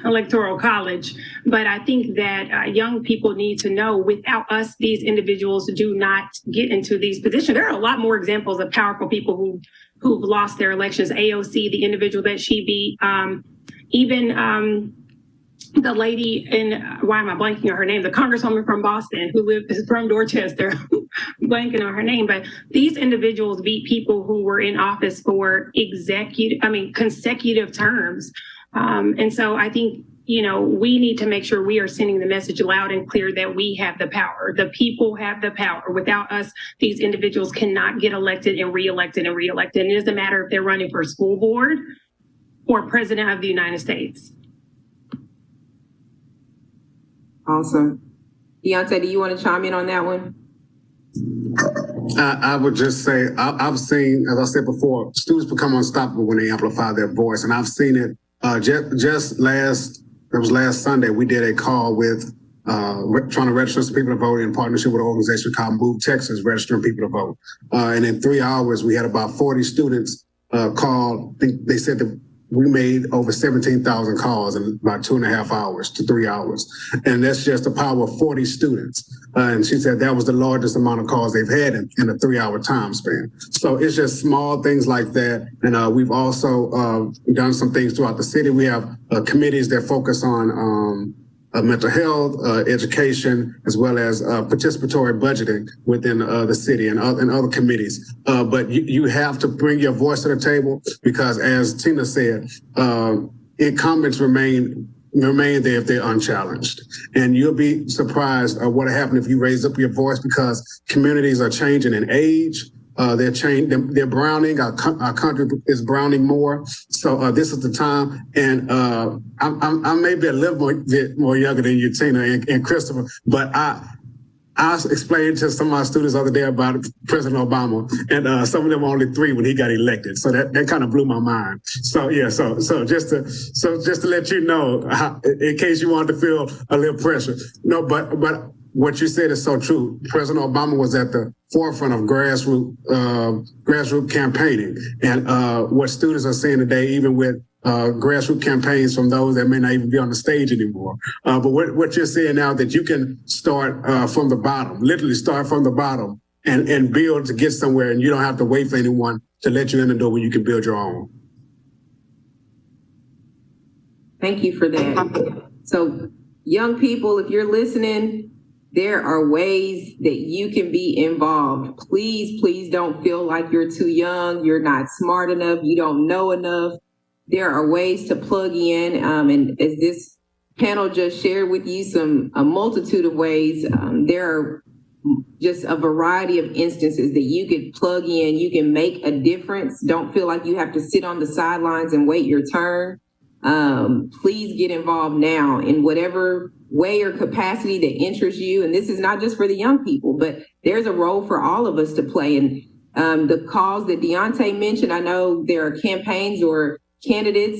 Electoral College, but I think that young people need to know, without us, these individuals do not get into these positions. There are a lot more examples of powerful people who've lost their elections. AOC, the individual that she beat, even the lady why am I blanking on her name? The congresswoman from Boston who is from Dorchester, blanking on her name. But these individuals beat people who were in office for consecutive terms. And so I think, we need to make sure we are sending the message loud and clear that we have the power. The people have the power. Without us, these individuals cannot get elected and reelected and reelected. And it doesn't matter if they're running for school board or president of the United States. Awesome. Deontay, do you want to chime in on that one? I would just say, I've seen, as I said before, students become unstoppable when they amplify their voice. And I've seen it last Sunday, we did a call with trying to register some people to vote in partnership with an organization called Move Texas, registering people to vote. And in 3 hours, we had about 40 students call. They said that we made over 17,000 calls in about 2.5 hours to 3 hours. And that's just the power of 40 students. And she said that was the largest amount of calls they've had in a 3-hour time span. So it's just small things like that. And we've also done some things throughout the city. We have committees that focus on mental health, education, as well as participatory budgeting within the city and other committees. But you have to bring your voice to the table because, as Tina said, incumbents remain there if they're unchallenged. And you'll be surprised what will happen if you raise up your voice, because communities are changing in age. They're browning. Our country is browning more. So this is the time. And I may be a little bit more younger than you, Tina and Christopher, but I I explained to some of my students the other day about President Obama, and some of them were only 3 when he got elected. So that kind of blew my mind. So yeah, so just to let you know, in case you want to feel a little pressure. No, but what you said is so true. President Obama was at the forefront of grassroots campaigning, and what students are seeing today, even with grassroots campaigns from those that may not even be on the stage anymore. But what you're saying now, that you can start from the bottom, literally start from the bottom and build to get somewhere, and you don't have to wait for anyone to let you in the door when you can build your own. Thank you for that. So young people, if you're listening, there are ways that you can be involved. Please don't feel like you're too young, you're not smart enough, you don't know enough. There are ways to plug in, and as this panel just shared with you, a multitude of ways. There are just a variety of instances that you could plug in. You can make a difference. Don't feel like you have to sit on the sidelines and wait your turn. Please get involved now in whatever way or capacity that interests you. And this is not just for the young people, but there's a role for all of us to play. And the cause that Deontay mentioned, I know there are campaigns or candidates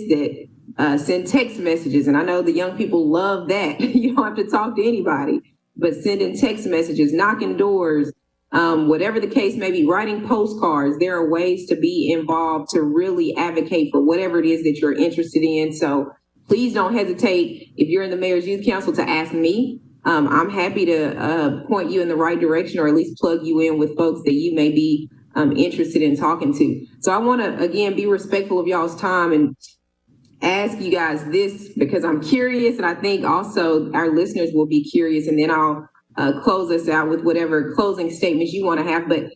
that send text messages, and I know the young people love that. You don't have to talk to anybody, but sending text messages, knocking doors, whatever the case may be, writing postcards. There are ways to be involved to really advocate for whatever it is that you're interested in. So please don't hesitate, if you're in the Mayor's Youth Council, to ask me. I'm happy to point you in the right direction, or at least plug you in with folks that you may be interested in talking to. So I want to, again, be respectful of y'all's time and ask you guys this, because I'm curious, and I think also our listeners will be curious, and then I'll close us out with whatever closing statements you want to have. But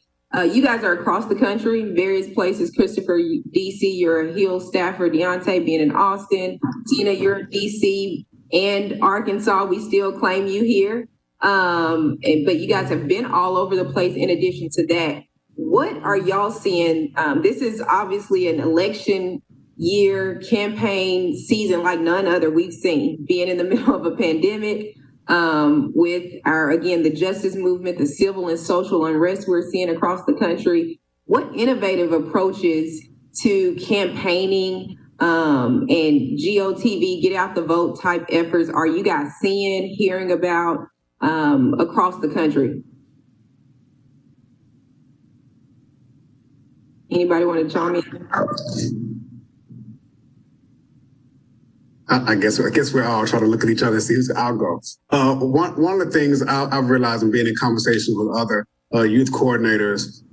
you guys are across the country, various places. Christopher, DC, you're a Hill staffer. Deontay, being in Austin. Tina, you're in DC and Arkansas. We still claim you here. But you guys have been all over the place. In addition to that, what are y'all seeing? This is obviously an election year campaign season like none other we've seen, being in the middle of a pandemic, with the justice movement, the civil and social unrest we're seeing across the country. What innovative approaches to campaigning and GOTV, get out the vote type efforts are you guys seeing, hearing about across the country? Anybody want to chime in? I guess we're all trying to look at each other and see who's. I'll go. One of the things I've realized in being in conversations with other youth coordinators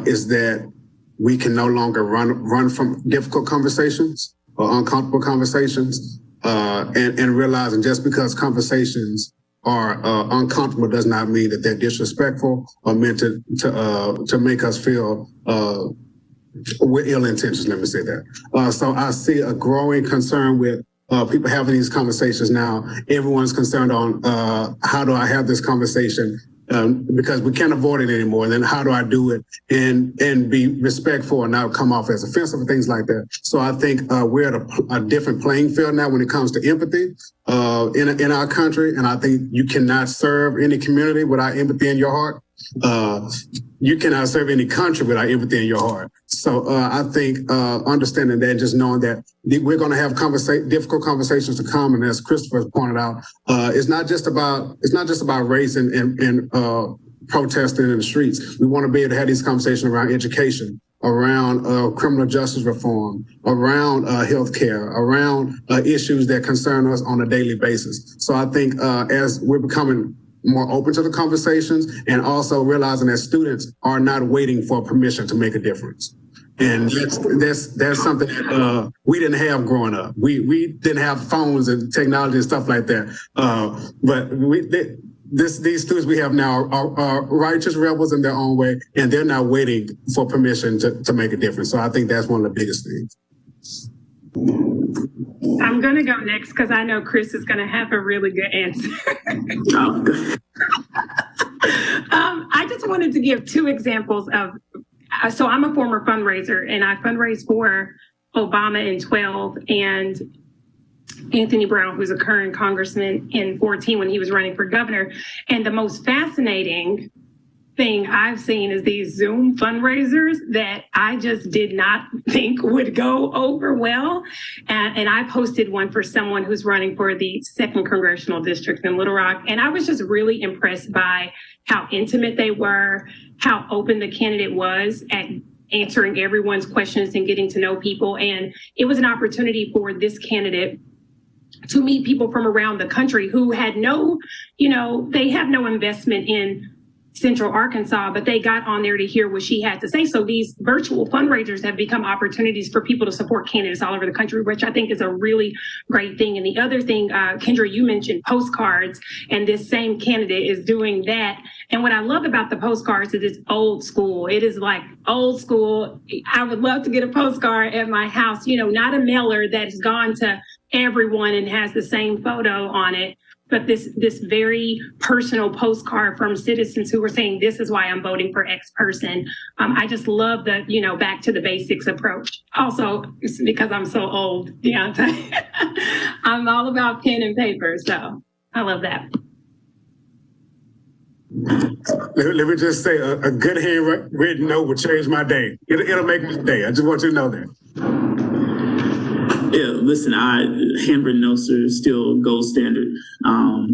is that we can no longer run from difficult conversations or uncomfortable conversations, and realizing just because conversations are uncomfortable does not mean that they're disrespectful or meant to make us feel with ill intentions. Let me say that. So I see a growing concern with people having these conversations now. Everyone's concerned on how do I have this conversation, because we can't avoid it anymore. And then how do I do it and be respectful and not come off as offensive and things like that. So I think we're at a different playing field now when it comes to empathy in our country. And I think you cannot serve any community without empathy in your heart. You cannot serve any country without empathy in your heart. So I think understanding that, just knowing that we're going to have difficult conversations to come, and as Christopher pointed out, it's not just about race and protesting in the streets. We want to be able to have these conversations around education, around criminal justice reform, around healthcare, around issues that concern us on a daily basis. So I think as we're becoming more open to the conversations, and also realizing that students are not waiting for permission to make a difference. And that's something that we didn't have growing up. We didn't have phones and technology and stuff like that. But these students we have now are righteous rebels in their own way, and they're not waiting for permission to make a difference. So I think that's one of the biggest things. I'm going to go next because I know Chris is going to have a really good answer. I just wanted to give 2 examples of, so I'm a former fundraiser, and I fundraised for Obama in 12, and Anthony Brown, who's a current congressman in 14 when he was running for governor. And the most fascinating thing I've seen is these Zoom fundraisers that I just did not think would go over well. And I posted one for someone who's running for the 2nd Congressional District in Little Rock. And I was just really impressed by how intimate they were, how open the candidate was at answering everyone's questions and getting to know people. And it was an opportunity for this candidate to meet people from around the country who had no, they have no investment in Central Arkansas, but they got on there to hear what she had to say. So these virtual fundraisers have become opportunities for people to support candidates all over the country, which I think is a really great thing. And the other thing, Kendra, you mentioned postcards, and this same candidate is doing that. And what I love about the postcards is it's old school. It is like old school. I would love to get a postcard at my house, not a mailer that's gone to everyone and has the same photo on it, but this very personal postcard from citizens who were saying, this is why I'm voting for X person. I just love the, back to the basics approach. Also, it's because I'm so old, Deontay. I'm all about pen and paper, so I love that. Let me just say, a good handwritten note will change my day. It'll make my day. I just want you to know that. Yeah, listen, handwritten notes are still gold standard.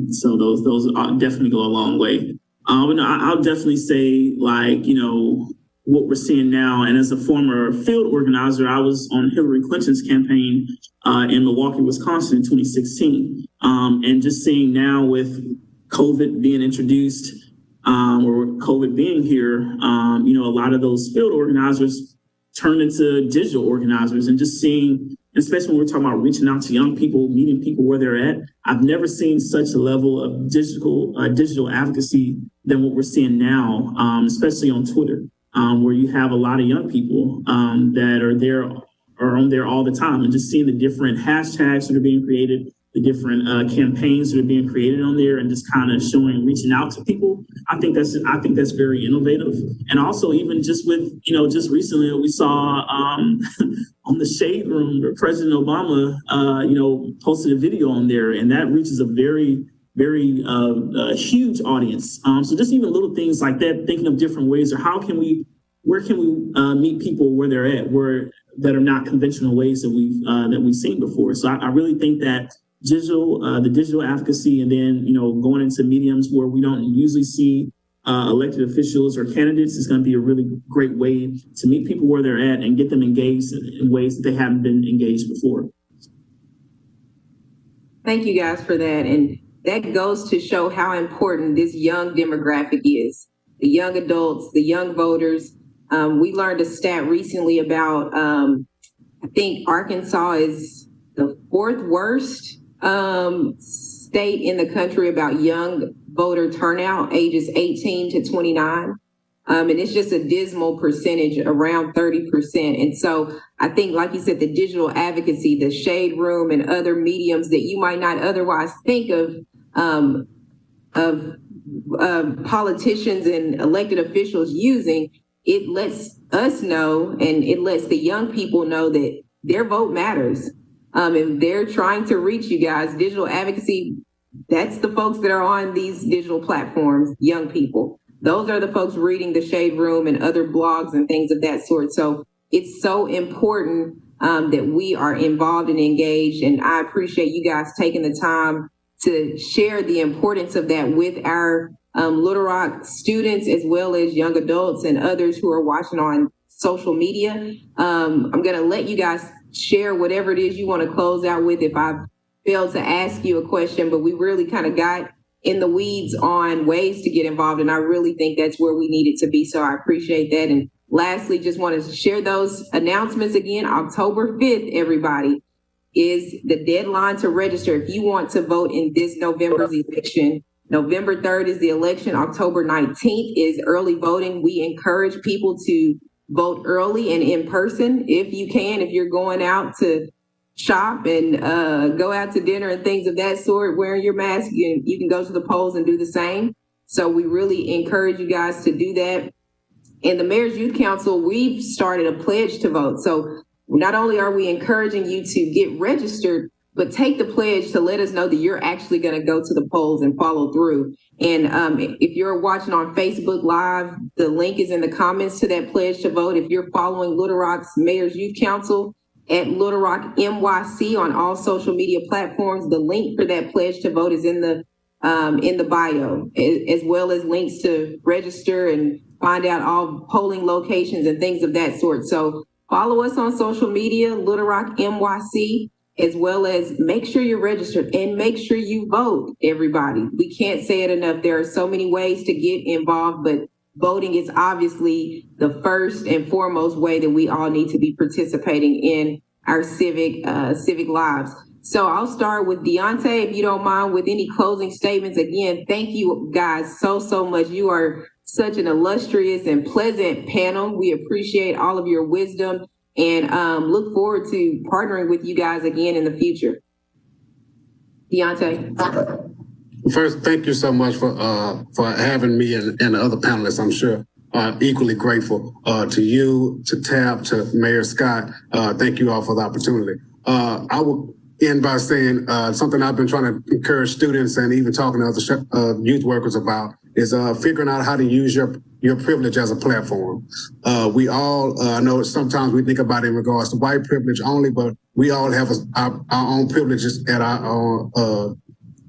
So those definitely go a long way. But I'll definitely say, what we're seeing now, and as a former field organizer, I was on Hillary Clinton's campaign in Milwaukee, Wisconsin in 2016. And just seeing now with COVID being introduced, or COVID being here, a lot of those field organizers turned into digital organizers, and just seeing, especially when we're talking about reaching out to young people, meeting people where they're at. I've never seen such a level of digital advocacy than what we're seeing now, especially on Twitter, where you have a lot of young people that are on there all the time, and just seeing the different hashtags that are being created, the different campaigns that are being created on there, and just kind of reaching out to people. I think that's very innovative. And also, even just with, just recently we saw on the Shade Room where President Obama, posted a video on there, and that reaches a very, very huge audience. So just even little things like that, thinking of different ways, or where can we meet people where they're at, that are not conventional ways that we've seen before. So I really think that the digital advocacy, and then, going into mediums where we don't usually see elected officials or candidates, is going to be a really great way to meet people where they're at and get them engaged in ways that they haven't been engaged before. Thank you guys for that. And that goes to show how important this young demographic is. The young adults, the young voters. We learned a stat recently about, I think Arkansas is the 4th worst state in the country about young voter turnout, ages 18 to 29. And it's just a dismal percentage, around 30%. And so I think, like you said, the digital advocacy, the Shade Room, and other mediums that you might not otherwise think of politicians and elected officials using, it lets us know, and it lets the young people know that their vote matters. And they're trying to reach you guys. Digital advocacy, that's the folks that are on these digital platforms, young people. Those are the folks reading the Shade Room and other blogs and things of that sort. So it's so important that we are involved and engaged. And I appreciate you guys taking the time to share the importance of that with our Little Rock students, as well as young adults and others who are watching on social media. I'm going to let you guys share whatever it is you want to close out with if I've failed to ask you a question, but we really kind of got in the weeds on ways to get involved, and I really think that's where we needed to be, so I appreciate that. And lastly, just wanted to share those announcements again. October 5th, everybody, is the deadline to register if you want to vote in this November's election. November 3rd is the election. October 19th is early voting. We encourage people to vote early and in person if you can, if you're going out to shop and go out to dinner and things of that sort, wearing your mask, you can go to the polls and do the same. So we really encourage you guys to do that. In the Mayor's Youth Council, we've started a pledge to vote. So not only are we encouraging you to get registered, but take the pledge to let us know that you're actually going to go to the polls and follow through. And if you're watching on Facebook Live, the link is in the comments to that pledge to vote. If you're following Little Rock's Mayor's Youth Council at Little Rock NYC on all social media platforms, the link for that pledge to vote is in the bio, as well as links to register and find out all polling locations and things of that sort. So follow us on social media, Little Rock NYC, as well as make sure you're registered and make sure you vote, everybody. We can't say it enough. There are so many ways to get involved, but voting is obviously the first and foremost way that we all need to be participating in our civic lives. So I'll start with Deontay, if you don't mind, with any closing statements. Again, thank you guys so much. You are such an illustrious and pleasant panel. We appreciate all of your wisdom and look forward to partnering with you guys again in the future. Deontay. First, thank you so much for having me and the other panelists. I'm sure equally grateful to you, to Tab, to Mayor Scott. Thank you all for the opportunity. I will end by saying something I've been trying to encourage students and even talking to other youth workers about is figuring out how to use your privilege as a platform. We all know sometimes we think about it in regards to white privilege only, but we all have our own privileges at our own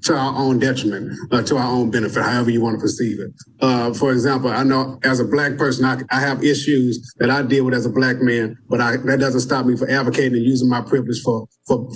to our own detriment, to our own benefit, however you want to perceive it. For example, I know as a Black person, I have issues that I deal with as a Black man, but that doesn't stop me from advocating and using my privilege for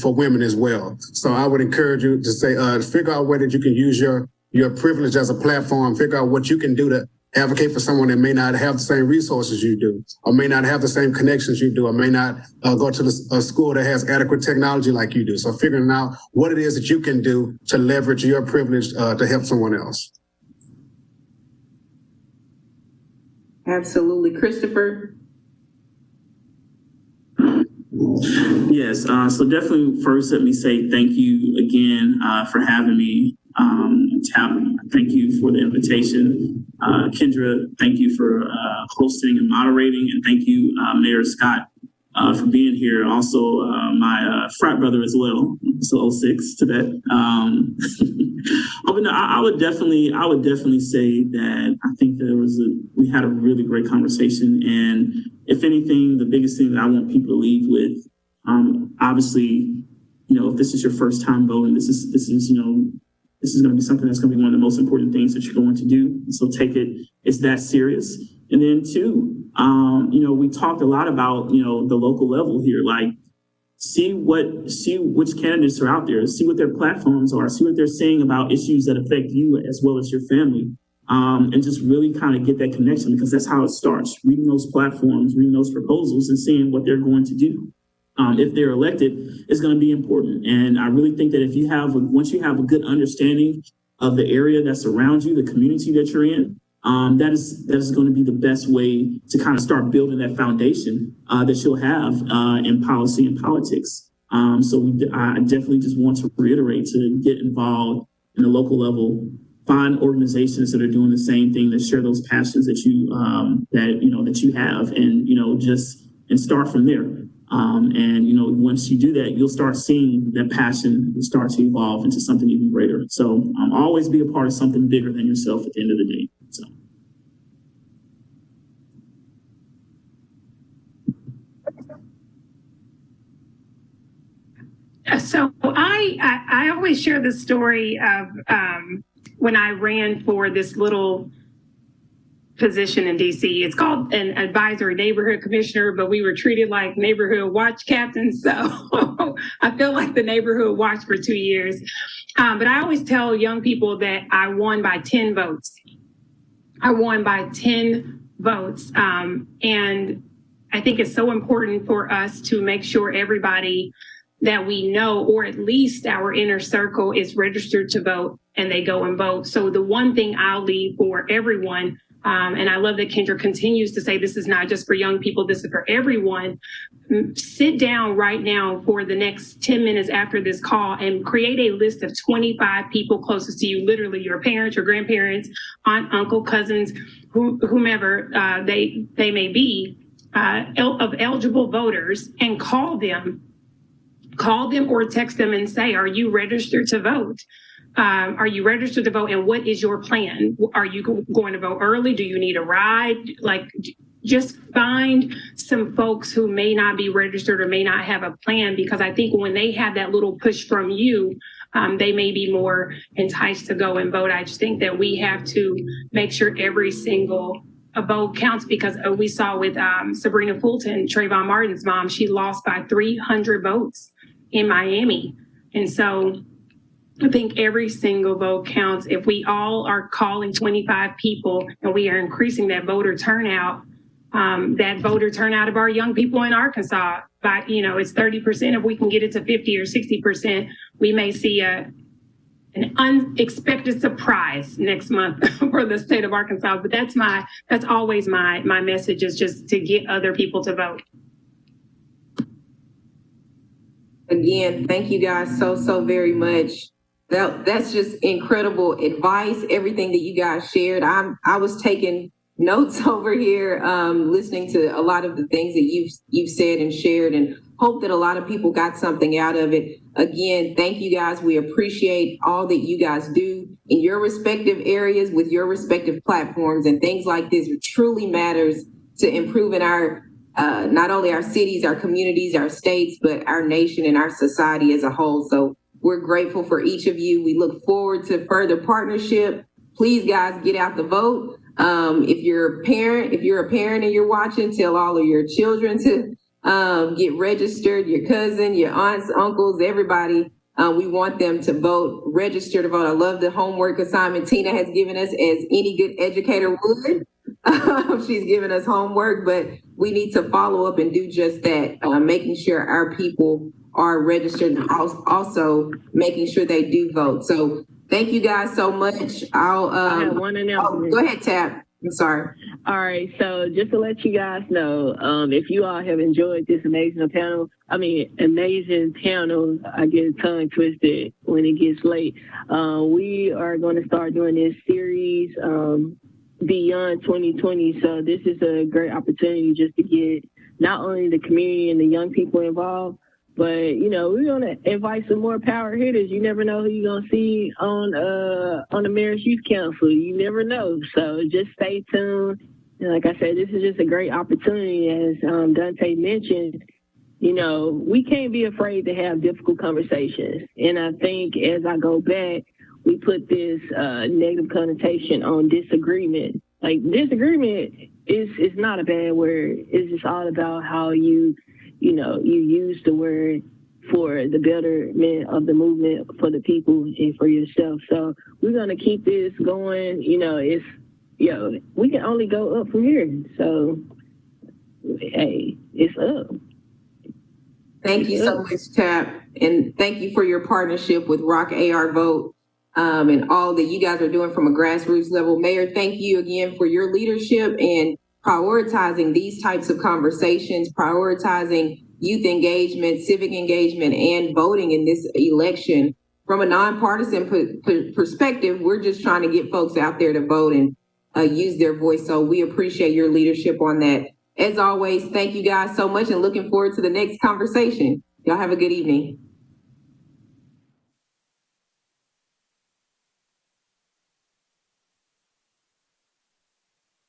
women as well. So I would encourage you to say, figure out a way that you can use your privilege as a platform, figure out what you can do to advocate for someone that may not have the same resources you do, or may not have the same connections you do, or may not go to a school that has adequate technology like you do. So figuring out what it is that you can do to leverage your privilege to help someone else. Absolutely. Christopher? Yes, so definitely first let me say thank you again for having me. Thank you for the invitation. Kendra, thank you for hosting and moderating, and thank you, Mayor Scott, for being here. Also, my frat brother as well, so 06 to that. I would definitely say that I think we had a really great conversation, and if anything, the biggest thing that I want people to leave with, obviously, if this is your first time voting, this is going to be something that's going to be one of the most important things that you're going to do. So take it, it's that serious. And then two, we talked a lot about, the local level here, like see which candidates are out there, see what their platforms are, see what they're saying about issues that affect you as well as your family. And just really kind of get that connection, because that's how it starts, reading those platforms, reading those proposals and seeing what they're going to do. If they're elected, is going to be important. And I really think that once you have a good understanding of the area that's around you, the community that you're in, that is going to be the best way to kind of start building that foundation that you'll have in policy and politics. I definitely just want to reiterate to get involved in the local level, find organizations that are doing the same thing, that share those passions that you have, and start from there. Once you do that, you'll start seeing that passion start to evolve into something even greater. So always be a part of something bigger than yourself at the end of the day. So I always share the story of when I ran for this little position in DC. It's called an advisory neighborhood commissioner, but we were treated like neighborhood watch captains. So I feel like the neighborhood watch for 2 years. But I always tell young people that I won by 10 votes. And I think it's so important for us to make sure everybody that we know, or at least our inner circle, is registered to vote and they go and vote. So the one thing I'll leave for everyone, and I love that Kendra continues to say this is not just for young people, this is for everyone. Sit down right now for the next 10 minutes after this call and create a list of 25 people closest to you, literally your parents, your grandparents, aunt, uncle, cousins, whomever they may be, of eligible voters, and call them call them or text them and say, are you registered to vote? Are you registered to vote? And what is your plan? Are you going to vote early? Do you need a ride? Like, just find some folks who may not be registered or may not have a plan, because I think when they have that little push from you, they may be more enticed to go and vote. I just think that we have to make sure every single vote counts, because we saw with Sabrina Fulton, Trayvon Martin's mom, she lost by 300 votes in Miami. And so I think every single vote counts. If we all are calling 25 people and we are increasing that voter turnout of our young people in Arkansas, by, it's 30%. If we can get it to 50 or 60%, we may see an unexpected surprise next month for the state of Arkansas. But that's always my message, is just to get other people to vote. Again, thank you guys so very much. That's just incredible advice, everything that you guys shared. I was taking notes over here, listening to a lot of the things that you've said and shared, and hope that a lot of people got something out of it. Again, thank you guys. We appreciate all that you guys do in your respective areas with your respective platforms, and things like this truly matters to improving our not only our cities, our communities, our states, but our nation and our society as a whole. So we're grateful for each of you. We look forward to further partnership. Please, guys, get out the vote. If you're a parent and you're watching, tell all of your children to get registered, your cousin, your aunts, uncles, everybody. We want them to vote, register to vote. I love the homework assignment Tina has given us, as any good educator would. She's given us homework, but we need to follow up and do just that, making sure our people are registered, and also making sure they do vote. So thank you guys so much. I have one announcement. Go ahead, Tab. I'm sorry. All right. So just to let you guys know, if you all have enjoyed this amazing panel, I get tongue twisted when it gets late. We are going to start doing this series beyond 2020. So this is a great opportunity just to get not only the community and the young people involved, but, we're going to invite some more power hitters. You never know who you're going to see on the Mayor's Youth Council. You never know. So just stay tuned. And like I said, this is just a great opportunity. As Dante mentioned, we can't be afraid to have difficult conversations. And I think as I go back, we put this negative connotation on disagreement. Like, disagreement is not a bad word. It's just all about how you use the word for the betterment of the movement, for the people and for yourself. So we're going to keep this going. We can only go up from here. So, hey, it's up. Thank you so much, Tap. And thank you for your partnership with Rock AR Vote, and all that you guys are doing from a grassroots level. Mayor, thank you again for your leadership and prioritizing these types of conversations, prioritizing youth engagement, civic engagement, and voting in this election. From a nonpartisan perspective, we're just trying to get folks out there to vote and use their voice. So we appreciate your leadership on that. As always, thank you guys so much, and looking forward to the next conversation. Y'all have a good evening.